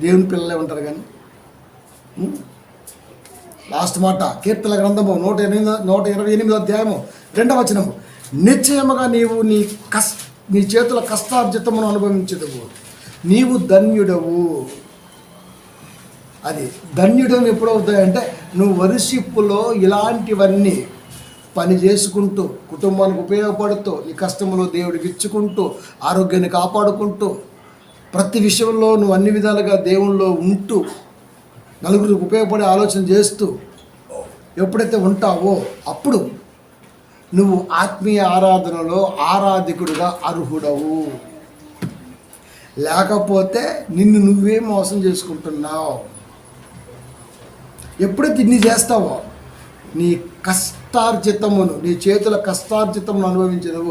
దేవుని పిల్లలే ఉంటారు. కానీ లాస్ట్ మాట కీర్తన గ్రంథము 128 అధ్యాయము 2వ వచనము, నిశ్చయముగా నీవు నీ చేతుల కష్టార్జితమును అనుభవించదువు, నీవు ధన్యుడవు. అది ధన్యుడని ఎప్పుడవుతాయంటే నువ్వు వర్షిప్పులో ఇలాంటివన్నీ పని చేసుకుంటూ, కుటుంబానికి ఉపయోగపడుతూ, నీ కష్టంలో దేవుడికి ఇచ్చుకుంటూ, ఆరోగ్యాన్ని కాపాడుకుంటూ, ప్రతి విషయంలో నువ్వు అన్ని విధాలుగా దేవుళ్ళలో ఉంటూ, నలుగురికి ఉపయోగపడే ఆలోచన చేస్తూ ఎప్పుడైతే ఉంటావో అప్పుడు నువ్వు ఆత్మీయ ఆరాధనలో ఆరాధికుడిగా అర్హుడవు. లేకపోతే నిన్ను నువ్వే మోసం చేసుకుంటున్నావు. ఎప్పుడైతే ఇన్ని చేస్తావో నీ కష్టార్జితమును, నీ చేతుల కష్టార్జితమును అనుభవించదు.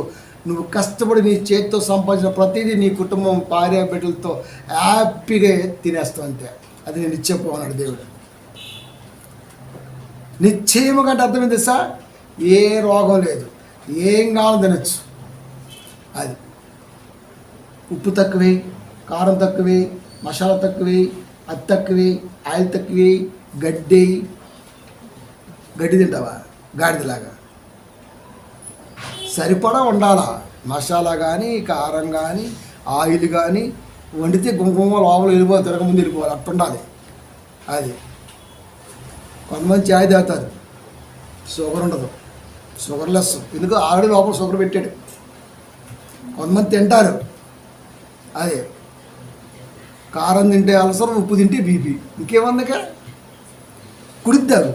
నువ్వు కష్టపడి నీ చేతితో సంపాదించిన ప్రతిదీ నీ కుటుంబం భార్య బిడ్డలతో హ్యాపీగా తినేస్తావు అంతే. అది నేను ఇచ్చేపోన్నాడు దేవుడు. నిశ్చయముగా అంటే అర్థమైంది సార్, ఏ రోగం లేదు, ఏం కావాలో తినచ్చు. అది ఉప్పు తక్కువే, కారం తక్కువే, మసాలా తక్కువే, అది తక్కువే, ఆయిల్ తక్కువే, గడ్డి తింటావా గాడిదలాగా. సరిపడా ఉండాలా. మసాలా కానీ, కారం కానీ, ఆయిల్ కానీ వండితే గుంకుమ లోపల వెళ్ళిపోవాలి, తిరగముందు వెళ్ళిపోవాలి, అట్టు ఉండాలి. అది కొంతమంది చాయ్ తాగుతారు, షుగర్ ఉండదు, షుగర్ లెస్, ఎందుకు ఆల్రెడీ లోపల షుగర్ పెట్టాడు. కొంతమంది తింటారు, అదే కారం తింటే అలసరం, ఉప్పు తింటే బీపీ, ఇంకేమందుక కుడిద్దారు,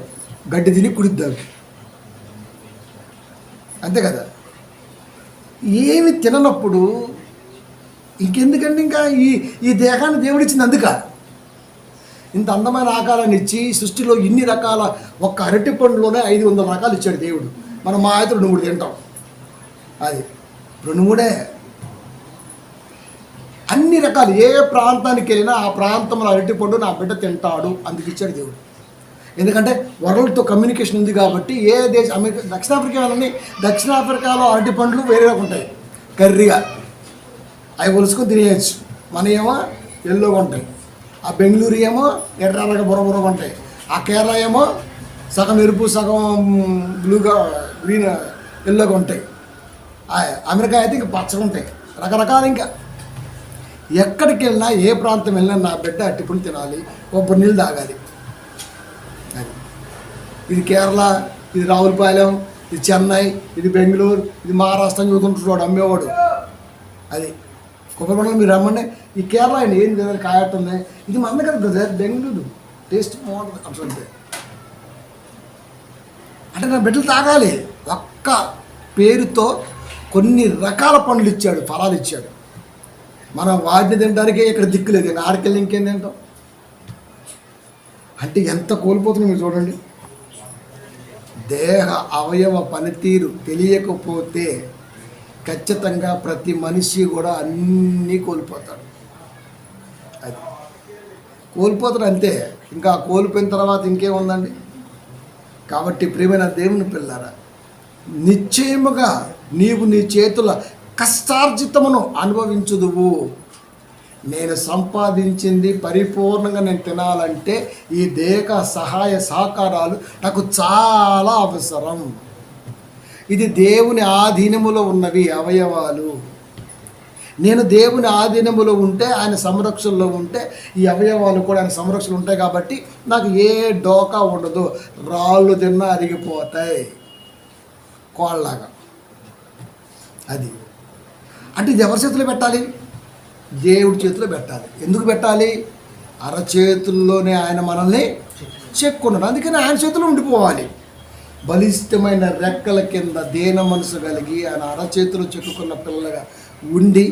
గడ్డి తిని కుడిద్దారు, అంతే కదా. ఏమి తిననప్పుడు ఇంకెందుకంటే ఇంకా ఈ దేహాన్ని దేవుడిచ్చింది అందుక. ఇంత అందమైన ఆకారాన్ని ఇచ్చి సృష్టిలో ఇన్ని రకాల, ఒక్క అరటి పండులోనే 500 రకాలు ఇచ్చాడు దేవుడు. మనం మా అయితే 2-3 తింటాం, అది 2-3. అన్ని రకాలు, ఏ ప్రాంతానికి వెళ్ళినా ఆ ప్రాంతంలో అరటిపండు నా బిడ్డ తింటాడు, అందుకు ఇచ్చాడు దేవుడు. ఎందుకంటే వరల్డ్తో కమ్యూనికేషన్ ఉంది కాబట్టి. ఏ దేశం, అమెరికా, దక్షిణాఫ్రికా వెళ్ళండి, దక్షిణాఫ్రికాలో అరటి పండ్లు వేరేగా ఉంటాయి, కర్రీగా, అవి ఒలుసుకొని తినేయచ్చు. మన ఏమో ఎల్లోగా ఉంటాయి, ఆ బెంగళూరు ఏమో ఎర్రగా బుర్రబుర్రగా ఉంటాయి, ఆ కేరళ ఏమో సగం ఎరుపు సగం బ్లూగా గ్రీన్ ఎల్లోగా ఉంటాయి, అమెరికా అయితే ఇంకా పచ్చగా ఉంటాయి, రకరకాలు. ఇంకా ఎక్కడికి వెళ్ళినా, ఏ ప్రాంతం వెళ్ళినా నా బిడ్డ అరటిపండు తినాలి, కొబ్బరి నీళ్ళు తాగాలి. అది ఇది కేరళ, ఇది రావులపాలెం, ఇది చెన్నై, ఇది బెంగళూరు, ఇది మహారాష్ట్ర అని చూస్తుంటాడు అమ్మేవాడు. అది కొబ్బరి పండుగ మీరు రమ్మండి, ఈ కేరళ అండి ఏం కదా కాయట్టుంది, ఇది మంద కదా బ్రదర్, బెంగళూరు టేస్ట్ బాగుంటుంది అంటే. అంటే నా బిడ్డలు తాగాలి. ఒక్క పేరుతో కొన్ని రకాల పండ్లు ఇచ్చాడు, ఫలాలు ఇచ్చాడు. మనం వాటిని తినడానికే ఇక్కడ దిక్కులేదు, ఇంకా ఆడికెళ్ళి ఇంకేం తింటాం. అంటే ఎంత కోల్పోతుంది మీరు చూడండి. దేహ అవయవ పనితీరు తెలియకపోతే ఖచ్చితంగా ప్రతి మనిషి కూడా అన్నీ కోల్పోతాడు. అది కోల్పోతాడు అంతే. ఇంకా కోల్పోయిన తర్వాత ఇంకేముందండి. కాబట్టి ప్రియమైన దేవుని పిల్లారా, నిశ్చయముగా నీవు నీ చేతుల కష్టార్జితమును అనుభవించుదువు. నేను సంపాదించింది పరిపూర్ణంగా నేను తినాలంటే ఈ దేహ సహాయ సహకారాలు నాకు చాలా అవసరం. ఇది దేవుని ఆధీనములో ఉన్నవి అవయవాలు. నేను దేవుని ఆధీనములో ఉంటే, ఆయన సంరక్షణలో ఉంటే ఈ అవయవాలు కూడా ఆయన సంరక్షణ ఉంటాయి. కాబట్టి నాకు ఏ డోకా ఉండదు, రాళ్ళు తిన్నా అరిగిపోతాయి కోళ్ళలాగా. అది అంటే ఇది ఎవరి చేతిలో పెట్టాలి? దేవుడి చేతిలో పెట్టాలి. ఎందుకు పెట్టాలి? అరచేతుల్లోనే ఆయన మనల్ని చెక్కున్నాడు, అందుకని ఆయన చేతిలో ఉండిపోవాలి. బలిష్టమైన రెక్కల కింద దేన మనసు కలిగి ఆయన అరచేతులు చెక్కుకున్న పిల్లగా ఉండి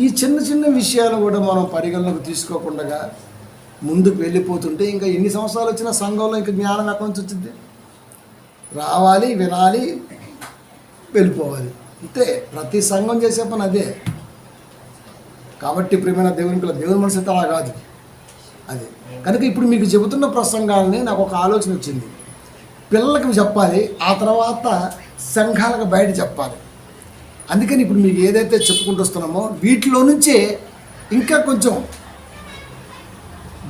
ఈ చిన్న చిన్న విషయాలు కూడా మనం పరిగణలోకి తీసుకోకుండా ముందుకు వెళ్ళిపోతుంటే ఇంకా ఎన్ని సంవత్సరాలు వచ్చినా సంఘంలో ఇంకా జ్ఞానం ఎక్కడి నుంచి వచ్చింది? రావాలి, వినాలి, వెళ్ళిపోవాలి, అంతే. ప్రతి సంఘం చేసే పని అదే. కాబట్టి ప్రియమైన దేవుని పిల్ల, దేవుని మనసు అయితే అలా కాదు. అది కనుక ఇప్పుడు మీకు చెబుతున్న ప్రసంగాలని నాకు ఒక ఆలోచన వచ్చింది. పిల్లలకి చెప్పాలి, ఆ తర్వాత సంఘాలకు బయట చెప్పాలి. అందుకని ఇప్పుడు మీకు ఏదైతే చెప్పుకుంటూ వస్తున్నామో వీటిలో నుంచే ఇంకా కొంచెం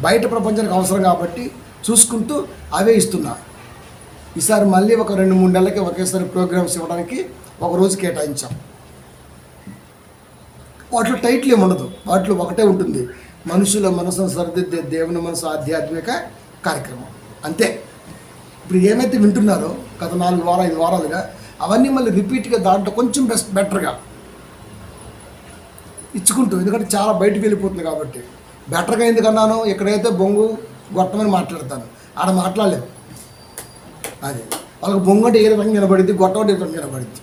బయట ప్రపంచానికి అవసరం కాబట్టి చూసుకుంటూ అవే ఇస్తున్నా. ఈసారి మళ్ళీ ఒక 2-3 నెలలకి ఒకేసారి ప్రోగ్రామ్స్ ఇవ్వడానికి ఒక రోజు కేటాయించాం. వాటిలో టైటిల్ ఏమి ఉండదు, వాటిలో ఒకటే ఉంటుంది, మనుషుల మనసును సరిదిద్దే దేవుని మనసు ఆధ్యాత్మిక కార్యక్రమం, అంతే. ఇప్పుడు ఏమైతే వింటున్నారో గత 4-5 వారాలుగా అవన్నీ మళ్ళీ రిపీట్గా దాంట్లో కొంచెం బెటర్గా ఇచ్చుకుంటూ, ఎందుకంటే చాలా బయటకు వెళ్ళిపోతుంది కాబట్టి. బెటర్గా ఎందుకన్నాను, ఎక్కడైతే బొంగు గొట్టమని మాట్లాడతాను, ఆడ మాట్లాడలేము. అది వాళ్ళకి బొంగు అంటే ఏ రకంగా వినబడింది, గొట్టం అంటే ఏ రకంగా వినబడింది.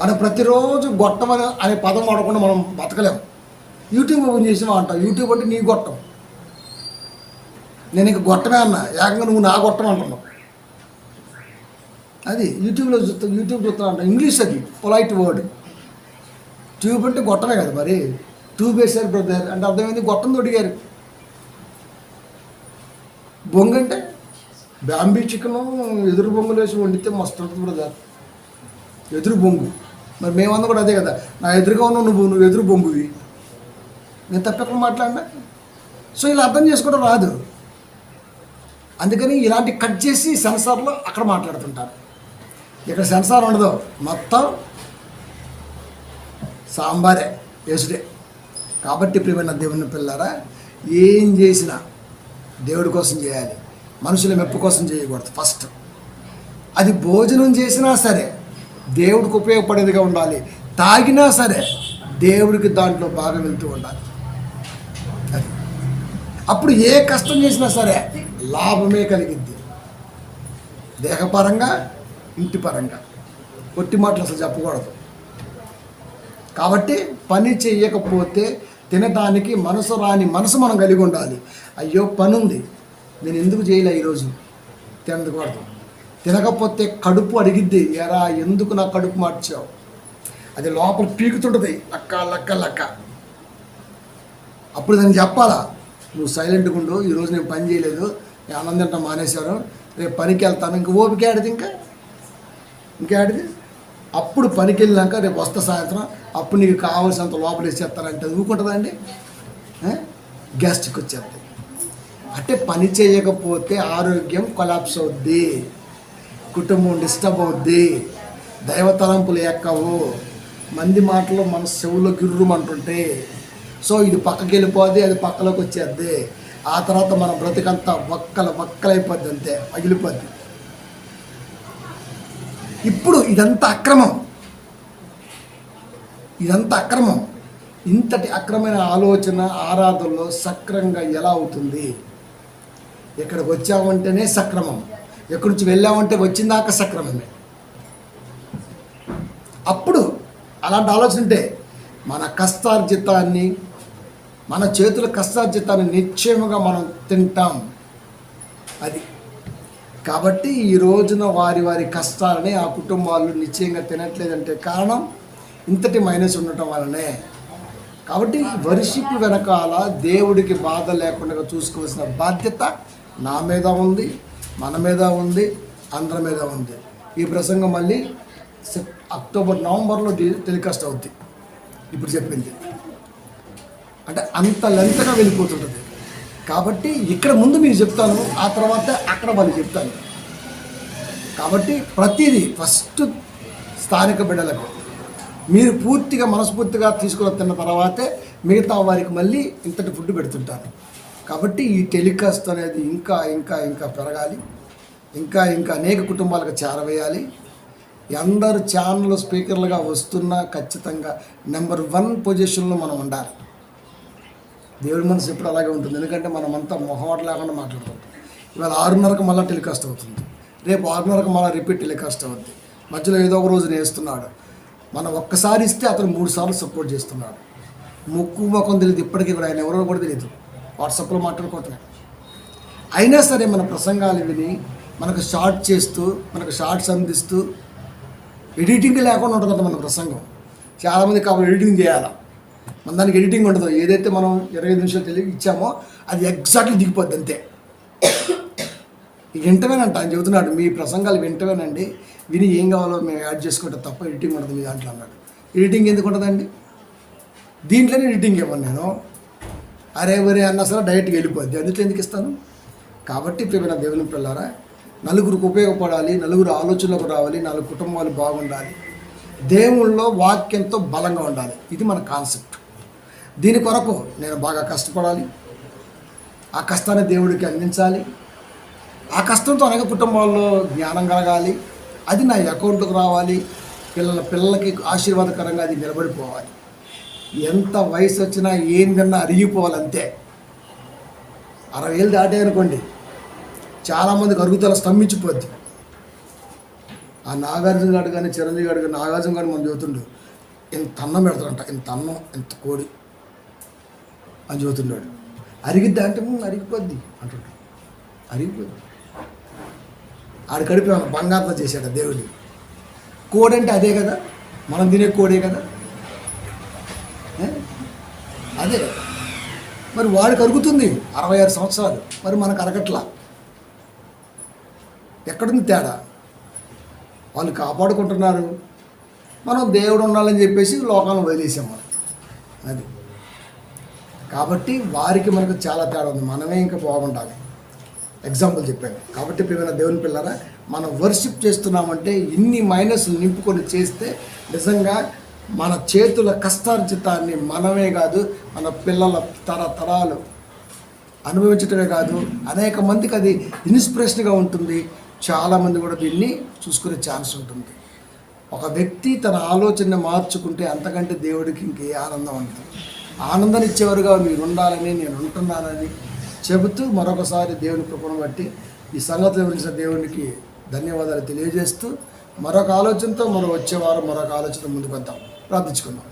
మనం ప్రతిరోజు గొట్టం అనే పదం వాడకుండా మనం బతకలేము. యూట్యూబ్ ఓపెన్ చేసినా అంటాం, యూట్యూబ్ అంటే నీ గొట్టం, నేను ఇంక గొట్టమే అన్నా, ఏకంగా నువ్వు నా గొట్టం అంటున్నావు. అది యూట్యూబ్లో చూస్తా అంట. ఇంగ్లీష్ అది పొలైట్ వర్డ్. ట్యూబ్ అంటే గొట్టమే కదా మరి. ట్యూబ్ వేసారు బ్రదర్ అంటే అర్థమైంది గొట్టం తొడిగారు. బొంగు అంటే బాంబీ చికెను ఎదురు బొంగులు వేసి వండితే మస్తు ఉంటుంది బ్రదర్. ఎదురు బొంగు. మరి మేమందరం కూడా అదే కదా. నా ఎదురుగా ఉన్నావు నువ్వు ఎదురు బొంగువి. నేను తప్పెక్కడ మాట్లాడినా. సో ఇలా అర్థం చేసుకోవడం రాదు. అందుకని ఇలాంటి కట్ చేసి సెన్సార్లో అక్కడ మాట్లాడుతుంటారు. ఇక్కడ సెన్సార్ ఉండదు, మొత్తం సాంబారే వేసుడే. కాబట్టి ప్రియమైన దేవుని పిల్లారా, ఏం చేసినా దేవుడి కోసం చేయాలి, మనుషుల మెప్పు కోసం చేయకూడదు. ఫస్ట్ అది భోజనం చేసినా సరే దేవుడికి ఉపయోగపడేదిగా ఉండాలి. తాగినా సరే దేవుడికి దాంట్లో బాగా వెళ్తూ ఉండాలి. అది అప్పుడు ఏ కష్టం చేసినా సరే లాభమే కలిగిద్ది. దేహపరంగా, ఇంటి పరంగా. కొట్టి మాటలు అసలు చెప్పకూడదు. కాబట్టి పని చేయకపోతే తినడానికి మనసు రాని మనసు మనం కలిగి ఉండాలి. అయ్యో పని ఉంది, నేను ఎందుకు చేయలే ఈరోజు, తినకూడదు. తినకపోతే కడుపు అడిగిద్ది, ఎరా ఎందుకు నా కడుపు మార్చావు. అది లోపల పీకుతుంటుంది, లక్క లక్క లక్క. అప్పుడు దాన్ని చెప్పాలా, నువ్వు సైలెంట్గా ఉండు, ఈరోజు నేను పని చేయలేదు, నేను ఆనందం తింటాం మానేశాను, రేపు పనికి వెళ్తాను. ఇంక ఓపిక ఆడిది, ఇంకా ఆడిది. అప్పుడు పనికి వెళ్ళినాక రేపు వస్తా సాయంత్రం, అప్పుడు నీకు కావాల్సినంత లోపల వేసేస్తానంటే ఊరుకుంటుందండి. గ్యాస్ట్రిక్ వచ్చేస్తుంది. అంటే పని చేయకపోతే ఆరోగ్యం కొలాప్స్ అవుద్ది, కుటుంబం డిస్టర్బ్ అవుద్ది, దైవ తలంపులు ఎక్కవు, మంది మాటలు మన చెవులో గిర్రుమంటుంటే. సో ఇది పక్కకి వెళ్ళిపోద్ది, అది పక్కలోకి వచ్చేద్ది. ఆ తర్వాత మన బ్రతికంతా వక్కలైపోద్ది, అంతే పగిలిపోద్ది. ఇప్పుడు ఇదంతా అక్రమం. ఇంతటి అక్రమైన ఆలోచన ఆరాధనలో సక్రంగా ఎలా అవుతుంది? ఇక్కడికి వచ్చామంటేనే సక్రమం, ఎక్కడి నుంచి వెళ్ళామంటే వచ్చిందాక సక్రమమే. అప్పుడు అలాంటి ఆలోచన ఉంటే మన కష్టార్జితాన్ని, మన చేతుల కష్టార్జితాన్ని నిశ్చయముగా మనం తింటాం. అది కాబట్టి ఈ రోజున వారి కష్టాలని ఆ కుటుంబాలు నిశ్చయంగా తినట్లేదంటే కారణం ఇంతటి మైనస్ ఉండటం వల్లనే. కాబట్టి వర్షిప్ వెనకాల దేవుడికి బాధ లేకుండా చూసుకోవాల్సిన బాధ్యత నా మీద ఉంది, మన మీద ఉంది, అందరి మీద ఉంది. ఈ ప్రసంగం మళ్ళీ నవంబర్లో టెలికాస్ట్ అవుద్ది. ఇప్పుడు చెప్పింది అంటే అంత లెంతగా వెళ్ళిపోతుంటుంది. కాబట్టి ఇక్కడ ముందు మీకు చెప్తాను, ఆ తర్వాత అక్కడ వాళ్ళు చెప్తాను. కాబట్టి ప్రతిదీ ఫస్ట్ స్థానిక బిడ్డలకు మీరు పూర్తిగా మనస్ఫూర్తిగా తీసుకుని తిన్న తర్వాతే మిగతా వారికి మళ్ళీ ఇంతటి ఫుడ్ పెడుతుంటారు. కాబట్టి ఈ టెలికాస్ట్ అనేది ఇంకా ఇంకా ఇంకా పెరగాలి, ఇంకా ఇంకా అనేక కుటుంబాలకు చేరవేయాలి. అందరు ఛానల్ స్పీకర్లుగా వస్తున్నా ఖచ్చితంగా నెంబర్ 1 పొజిషన్లో మనం ఉండాలి. దేవుడి మనసు ఎప్పుడు అలాగే ఉంటుంది. ఎందుకంటే మనమంతా మొహమాట లేకుండా మాట్లాడుతుంటాం. ఇవాళ 6:30కు మళ్ళీ టెలికాస్ట్ అవుతుంది, రేపు 6:30కు మళ్ళీ రిపీట్ టెలికాస్ట్ అవుతుంది. మధ్యలో ఏదో ఒక రోజు నేస్తున్నాడు. మనం ఒక్కసారి ఇస్తే అతను 3 సార్లు సపోర్ట్ చేస్తున్నాడు. ముఖం తెలియదు, ఇప్పటికీ కూడా ఆయన ఎవరో కూడా తెలియదు, వాట్సాప్లో మాట్లాడుకుంటున్నాడు. అయినా సరే మన ప్రసంగాలు విని మనకు షార్ట్ చేస్తూ, మనకు షార్ట్స్ అందిస్తూ, ఎడిటింగ్ లేకుండా ఉంటుంది మన ప్రసంగం. చాలామంది కాబట్టి ఎడిటింగ్ చేయాలా, మన దానికి ఎడిటింగ్ ఉండదు. ఏదైతే మనం 25 నిమిషాలు తెలియ ఇచ్చామో అది ఎగ్జాక్ట్లీ దిగిపోద్ది అంతే. వింటవేనంట ఆయన చెబుతున్నాడు, మీ ప్రసంగాలు వింటవేనండి, విని ఏం కావాలో మేము యాడ్ చేసుకుంటాం తప్ప ఎడిటింగ్ ఉండదు మీ దాంట్లో అన్నాడు. ఎడిటింగ్ ఎందుకు ఉండదండి? దీంట్లోనే ఎడిటింగ్ ఇవ్వను నేను. అరే అన్నా సరే డైరెక్ట్గా వెళ్ళిపోద్ది, అందుకే ఎందుకు ఇస్తాను? కాబట్టి ప్రియమైన దేవుని పిల్లారా, నలుగురికి ఉపయోగపడాలి, నలుగురు ఆలోచనలకు రావాలి, 4 కుటుంబాలు బాగుండాలి, దేవుళ్ళలో వాక్యంతో బలంగా ఉండాలి. ఇది మన కాన్సెప్ట్. దీని కొరకు నేను బాగా కష్టపడాలి, ఆ కష్టాన్ని దేవుడికి అందించాలి, ఆ కష్టంతో అనేక కుటుంబాల్లో జ్ఞానం కలగాలి, అది నా అకౌంట్కి రావాలి, పిల్లలకి ఆశీర్వాదకరంగా అది నిలబడిపోవాలి. ఎంత వయసు వచ్చినా ఏం తిన్నా అరిగిపోవాలి అంతే. 60 ఏళ్ళు దాటాయనుకోండి, చాలామందికి అరుగుదల స్తంభించిపోద్ది. ఆ నాగార్జున గారు కానీ చిరంజీవి గారు కానీ, నాగార్జున గారు మనం చదువుతుండు, ఇంత అన్నం పెడతాడంట, ఇంత అన్నం ఇంత కోడి అని చదువుతున్నాడు. అరిగిద్దా అంటే అరిగిపోద్ది అంటుంటాడు, అరిగిపోద్ది. ఆడి కడుపు ఏమైనా బంగారంతో చేశాడు దేవుడిని. కోడి అంటే అదే కదా, మనం తినే కోడే కదా, ఏ? అదే కదా. మరి వాడికి అరుగుతుంది 66 సంవత్సరాలు, మరి మనకు అరగట్లా. ఎక్కడుంది తేడా? వాళ్ళు కాపాడుకుంటున్నారు, మనం దేవుడు ఉండాలని చెప్పేసి లోకాలను వదిలేసాం మనం. అది కాబట్టి వారికి మనకు చాలా తేడా ఉంది. మనమే ఇంకా బాగుండాలి. ఎగ్జాంపుల్ చెప్పాను. కాబట్టి ప్రియమైన దేవుని పిల్లరా, మనం వర్షిప్ చేస్తున్నామంటే ఇన్ని మైనస్లు నింపుకొని చేస్తే నిజంగా మన చేతుల కష్టార్జితాన్ని మనమే కాదు, మన పిల్లల తరతరాలు అనుభవించటమే కాదు, అనేక మందికి అది ఇన్స్పిరేషన్గా ఉంటుంది. చాలామంది కూడా దీన్ని చూసుకునే ఛాన్స్ ఉంటుంది. ఒక వ్యక్తి తన ఆలోచనని మార్చుకుంటే అంతకంటే దేవుడికి ఇంకే ఆనందం ఉంటుంది. ఆనందాన్ని ఇచ్చేవారుగా మీరు ఉండాలని నేను ఉంటున్నానని చెబుతూ మరొకసారి దేవుని కృపను బట్టి ఈ సంగతుల గురించి దేవునికి ధన్యవాదాలు తెలియజేస్తూ మరొక ఆలోచనతో వచ్చేవారు మరొక ఆలోచన ముందుకు వద్దాం. ప్రార్థించుకుందాం.